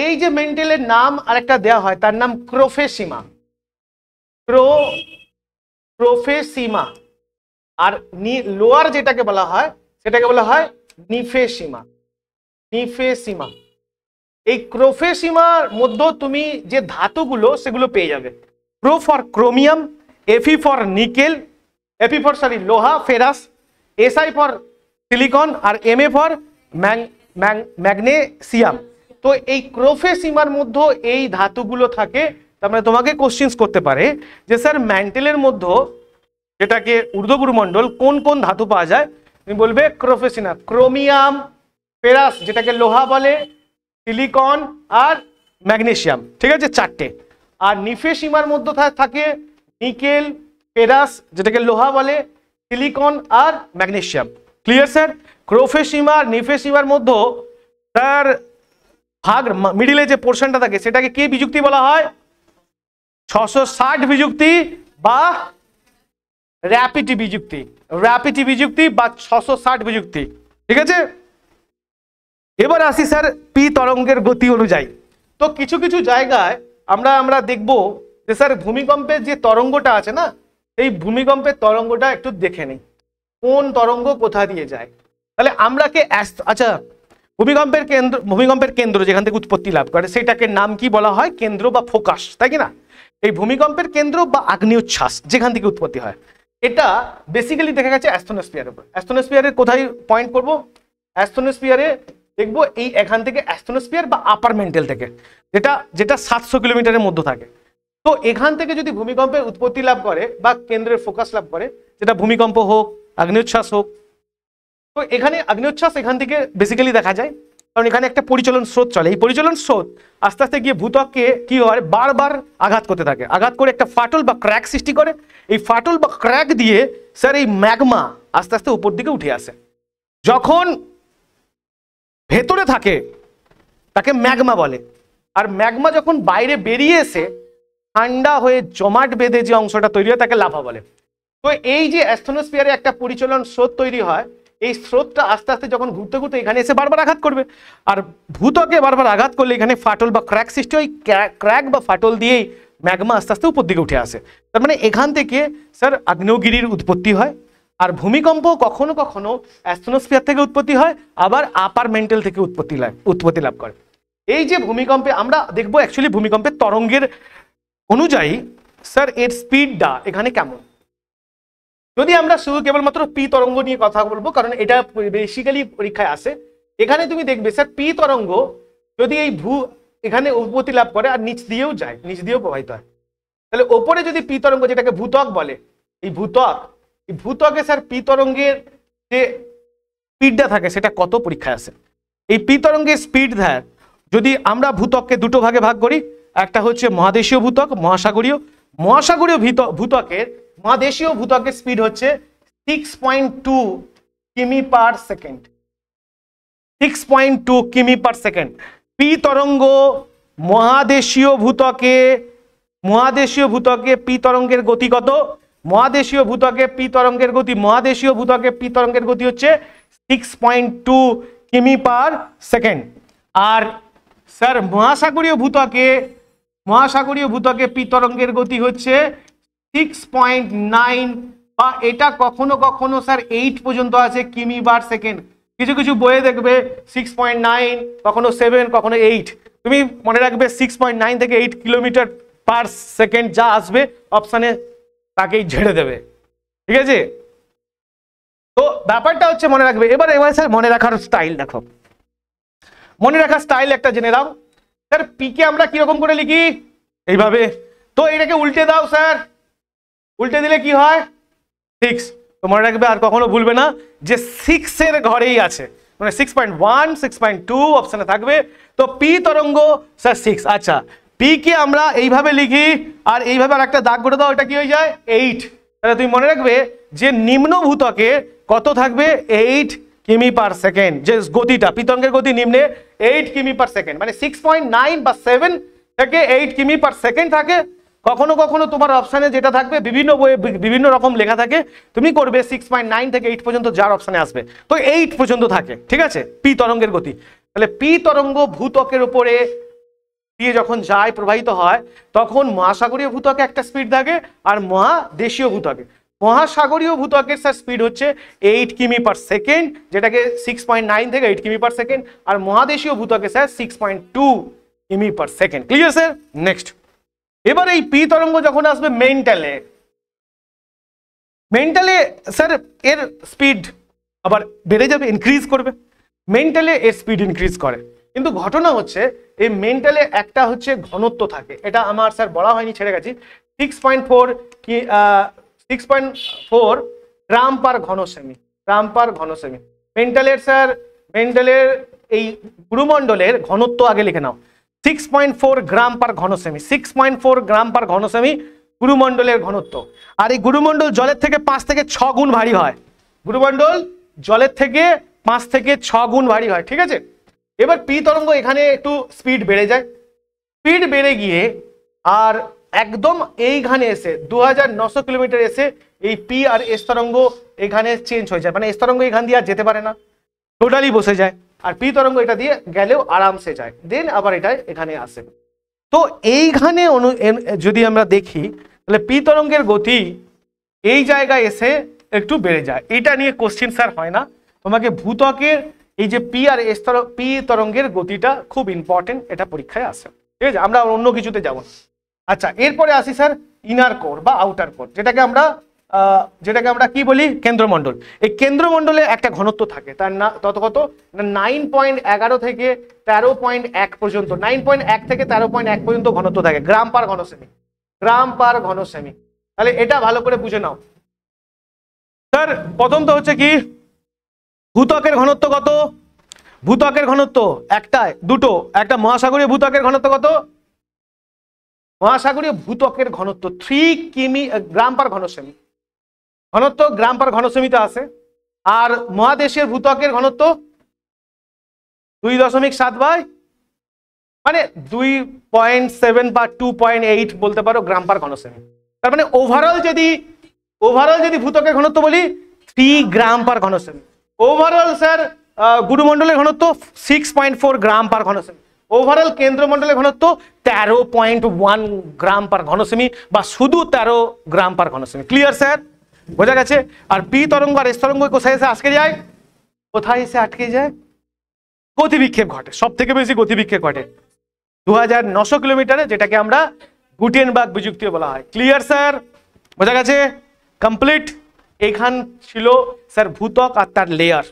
এই যে মেন্টালের নাম আরেকটা দেওয়া হয়, তার নাম ক্রোফেসিমা। ক্রোফেসিমা। আর লোয়ার যেটাকে বলা হয় সেটাকে বলা হয় নিফেসিমা। নিফেসিমা। এই ক্রোফেসিমার মধ্যে তুমি যে ধাতুগুলো সেগুলো পেয়ে যাবে। ক্রো ফর ক্রোমিয়াম, এফি ফর নিকেল, এফি ফর লোহা ফেরাস, এসআই ফর সিলিকন, আর এমএ ফর ম্যাগনেসিয়াম। তো এই ক্রোফেসিমার মধ্যে এই ধাতুগুলো থাকে। তার মানে তোমাকে কোশ্চেন্স করতে পারে যে স্যার ম্যান্টেলের মধ্যে, যেটাকে ঊর্ধ্বগুরুমণ্ডল, কোন কোন ধাতু পাওয়া যায়? তুমি বলবে ক্রোফেসিমা, ক্রোমিয়াম, ফেরাস যেটাকে লোহা বলে, সিলিকন আর ম্যাগনেসিয়াম। ঠিক আছে, চারটে। আর নিফেসিমার মধ্যে থাকে নিকেল, ফেরাস যেটাকে লোহা বলে, সিলিকন আর ম্যাগনেসিয়াম। Clear sir? ক্রোফেসিমা আর নিফেসিমার মধ্যে তার ভাগ মিডিলে যে পোর্শনটা থাকে সেটাকে কি বিযুক্তি বলা হয়? 660 বিযুক্তি বা র্যাপিড বিযুক্তি। র্যাপিড বিযুক্তি বা 660 বিযুক্তি। ঠিক আছে। এবার আসি স্যার পি তরঙ্গের গতি অনুযায়ী। তো কিছু কিছু জায়গায় আমরা দেখব যে স্যার ভূমিকম্পের যে তরঙ্গটা আছে না, এই ভূমিকম্পের তরঙ্গটা একটু দেখে নিই কোন তরঙ্গ কোথা দিয়ে যায়। তাহলে আমরা আচ্ছা, ভূমিকম্পের কেন্দ্র যেখান থেকে উৎপত্তি লাভ করে সেটাকে নাম কি বলা হয়? কেন্দ্র বা ফোকাস, তাই কি না? এই ভূমিকম্পের কেন্দ্র বা আগ্নেয়োচ্ছ্বাস যেখান থেকে উৎপত্তি হয়, এটা বেসিক্যালি দেখা গেছে অ্যাস্ট্রোনস্ফিয়ারের উপর। অ্যাস্ট্রোনস্ফিয়ারের কোথায় পয়েন্ট করব? অ্যাস্ট্রোনস্ফিয়ারে দেখবো এই এখান থেকে অ্যাস্ট্রোনস্ফিয়ার বা আপার মেন্টেল থেকে, যেটা 700 কিলোমিটারের মধ্যে থাকে। তো এখান থেকে যদি ভূমিকম্পের উৎপত্তি লাভ করে বা কেন্দ্রের ফোকাস লাভ করে, যেটা ভূমিকম্প হোক, আগ্নেয়োচ্ছ্বাস হোক, তো এখানে আগ্নেয়োচ্ছ্বাস এখান থেকে বেসিক্যালি দেখা যায়, কারণ এখানে একটা পরিচলন স্রোত চলে। এই পরিচলন স্রোত আস্তে আস্তে গিয়ে ভূত্বককে কি হয়, বারবার আঘাত করতে থাকে, আঘাত করে একটা ফাটল বা ক্র্যাক সৃষ্টি করে। এই ফাটল বা ক্র্যাক দিয়ে স্যার এই ম্যাগমা আস্তে আস্তে উপর দিকে উঠে আসে। যখন ভেতরে থাকে তাকে ম্যাগমা বলে, আর ম্যাগমা যখন বাইরে বেরিয়ে এসে ঠান্ডা হয়ে জমাট বেঁধে যে অংশটা তৈরি হয় তাকে লাভা বলে। তো এই যে অ্যাস্ট্রোনস্ফিয়ারে একটা পরিচলন স্রোত তৈরি হয়, এই স্রোতটা আস্তে আস্তে যখন ঘুরতে ঘুরতে এখানে এসে বারবার আঘাত করবে, আর ভূত্বকে বারবার আঘাত করলে এখানে ফাটল বা ক্র্যাক সৃষ্টি হয়। ক্র্যাক বা ফাটল দিয়েই ম্যাগমা আস্তে আস্তে উপর দিকে উঠে আসে। তার মানে এখান থেকে স্যার আগ্নেয়গিরির উৎপত্তি হয়। আর ভূমিকম্প কখনো কখনো অ্যাস্ট্রোনস্ফিয়ার থেকে উৎপত্তি হয়, আবার আপার মেন্টেল থেকে উৎপত্তি লাভ করে। এই যে ভূমিকম্পে আমরা দেখবো অ্যাকচুয়ালি ভূমিকম্পের তরঙ্গের অনুযায়ী স্যার এর স্পিডটা এখানে কেমন। যদি আমরা শুধু কেবলমাত্র পি তরঙ্গ নিয়ে কথা বলবো, কারণ এটা বেসিক্যালি পরীক্ষায় আসে। এখানে তুমি দেখবে স্যার পি তরঙ্গ যদি এই এখানে উৎপত্তি লাভ করে আর নিচ দিয়েও যায়, নিচ দিয়েও প্রবাহিত হয়, তাহলে ওপরে যদি পি তরঙ্গ, যেটাকে ভূত্বক বলে, এই ভূত্বকে স্যার পি তরঙ্গের যে স্পিডটা থাকে সেটা কত পরীক্ষায় আসে। এই পি তরঙ্গের স্পিড ধ্যার যদি আমরা ভূত্বককে দুটো ভাগে ভাগ করি, একটা হচ্ছে মহাদেশীয় ভূত্বক, মহাসাগরীয়। মহাসাগরীয় ভূত্বকের মহাদেশীয় ভূত্বকের স্পিড হচ্ছে 6.2 কিমি পার সেকেন্ড। 6.2 কিমি পার সেকেন্ড। পি তরঙ্গ মহাদেশীয় ভূত্বকে পি তরঙ্গের গতি কত? মহাদেশীয় ভূত্বকে পি তরঙ্গের গতি হচ্ছে 6.2 কিমি পার সেকেন্ড। আর স্যার মহাসাগরীয় ভূত্বকে পি তরঙ্গের গতি হচ্ছে 6.9, বা এটা কখনো কখনো স্যার 8 পর্যন্ত আছে কিমি পার সেকেন্ড। কিছু কিছু বইয়ে দেখবে 6.9, কখনো 7, কখনো 8। তুমি মনে রাখবে 6.9 থেকে 8 কিলোমিটার পার সেকেন্ড যা আসবে অপশানে তাকেই ঝেড়ে দেবে, ঠিক আছে? তো ব্যাপারটা হচ্ছে মনে রাখবে। এবার স্যার মনে রাখার স্টাইল দেখো, মনে রাখার স্টাইল একটা জেনে দাও। স্যার পি কে আমরা কিরকম করে লিখি? এইভাবে। তো এটাকে উল্টে দাও স্যার, উল্টে দিলে কি হয়? 6। তো মনে রাখবে, আর কখনো ভুলবে না যে 6 এর ঘরেই আছে, মানে 6.1, 6.2 অপশনে থাকবে। তো পি তরঙ্গ স্যার 6। আচ্ছা, পি কে আমরা এইভাবে লিখি, আর এইভাবে আর একটা দাগ করে দাও, এটা কি হয়ে যায়? 8। তাহলে তুমি মনে রাখবে যে নিম্ন ভূত্বকে কত থাকবে? 8 কিমি পার সেকেন্ড। যে গতিটা, পি তরঙ্গের গতি নিম্নে 8 কিমি পার সেকেন্ড, মানে 6.9 বা 7 থেকে 8 কিমি পার সেকেন্ড থাকে। কখনো কখনো তোমার অপশানে যেটা থাকবে, বিভিন্ন বইয়ে বিভিন্ন রকম লেখা থাকে, তুমি করবে 6.9 থেকে 8 পর্যন্ত যার অপশানে আসবে, তো 8 পর্যন্ত থাকে, ঠিক আছে, পি তরঙ্গের গতি। তাহলে পি তরঙ্গ ভূত্বকের উপরে দিয়ে যখন যায়, প্রবাহিত হয়, তখন মহাসাগরীয় ভূত্বকে একটা স্পিড থাকে, আর মহাদেশীয় ভূত্বকে, মহাসাগরীয় ভূত্বকের স্যার স্পিড হচ্ছে 8 কিমি পার সেকেন্ড, যেটাকে 6.9 থেকে 8 কিমি পার সেকেন্ড, আর মহাদেশীয় ভূত্বকে স্যার 6.2 কিমি per second. Clear sir? Next, এবার এই পি তরঙ্গ যখন আসবে মেন্টালে স্যার এর স্পিড আবার বেড়ে যাবে, ইনক্রিজ করবে। মেন্টালে এর স্পিড ইনক্রিজ করে, কিন্তু ঘটনা হচ্ছে এই মেন্টালে একটা হচ্ছে ঘনত্ব থাকে, এটা আমার স্যার বলা হয়নি, ছেড়ে গেছি। 6.4 গ্রাম পার ঘনসেমি, মেন্টালের স্যার, মেন্টালের এই গুরুমণ্ডলের ঘনত্ব আগে লিখে নাও, 6.4 গ্রাম পার ঘনসেমি। 6.4 গ্রাম পার ঘনসেমি গুরুমণ্ডলের ঘনত্ব। আর এই গুরুমণ্ডল জলের থেকে 5 থেকে 6 গুণ ভারী হয়, গুরুমণ্ডল জলের থেকে 5 থেকে 6 গুণ ভারী হয়, ঠিক আছে? এবার পি তরঙ্গ এখানে একটু স্পিড বেড়ে যায়, স্পিড বেড়ে গিয়ে আর একদম এইখানে এসে 2900 কিলোমিটার এসে এই পি আর এস তরঙ্গ এখানে চেঞ্জ হয়ে যায়, মানে এস তরঙ্গ এখান দিয়ে আর যেতে পারে না, টোটালি বসে যায়। আর পি তরঙ্গ এটা দিয়ে গেলেও আরামসে যায়, দেন আবার এটা এখানে আসে। তো এইখানে যদি আমরা দেখি তাহলে পি তরঙ্গের গতি এই জায়গায় এসে একটু বেড়ে যায়। এটা নিয়ে কোশ্চেন স্যার হয় না, তোমাকে ভূত্বকের এই যে পি আর এস পি তরঙ্গের গতিটা খুব ইম্পর্টেন্ট, এটা পরীক্ষায় আসে। ঠিক আছে, আমরা অন্য কিছুতে যাব না। আচ্ছা, এরপরে আসি স্যার ইনার কোর বা আউটার কোর, যেটাকে আমরা কি বলি, কেন্দ্রমণ্ডল। এই কেন্দ্রমণ্ডলে একটা ঘনত্ব থাকে, তার না কত 9.11 থেকে 13.1 পর্যন্ত, 9.1 থেকে 13.1 পর্যন্ত ঘনত্ব থাকে, গ্রাম পার ঘনসেমি, গ্রাম পার ঘনসেমি। তাহলে এটা ভালো করে বুঝে নাও স্যার। প্রথম তো হচ্ছে কি, ভূত্বকের ঘনত্ব কত? ভূত্বকের ঘনত্ব একটায় দুটো, একটা মহাসাগরীয় ভূত্বকের ঘনত্ব কত? মহাসাগরীয় ভূত্বকের ঘনত্ব 3 কিমি গ্রাম পার ঘনসেমি, ঘনত্ব গ্রাম পার ঘনসেমিতে আসে। আর মহাদেশের ভূত্বকের ঘনত্ব 2.7 বাই মানে 2.7 বা 2.8 বলতে পারো গ্রাম পার ঘনসেমি। তার মানে ওভারঅল যদি ভূত্বকের ঘনত্ব বলি 3 গ্রাম পার ঘনসেমি। ওভারঅল স্যার গুরুমণ্ডলের ঘনত্ব 6.4 গ্রাম পার ঘনসেমি। ওভারঅল কেন্দ্রমণ্ডলের ঘনত্ব 13.1 গ্রাম পার ঘনসেমি বা শুধু 13 গ্রাম পার ঘনসেমি। ক্লিয়ার স্যার, বোঝা গেছে? আর পি তরঙ্গ আর এস তরঙ্গ কোথায় এসে আটকে যায়? কোথায় এসে আটকে যায়? গতিবিক্ষেপ ঘটে, সব থেকে বেশি গতিবিক্ষেপ ঘটে 2900 কিলোমিটারে, যেটাকে আমরা গুটেনবার্গ বিযুক্তি বলা হয়। ক্লিয়ার স্যার, বোঝা গেছে? কমপ্লিট। এখান ছিল স্যার ভূত্বক আর তার লেয়ার।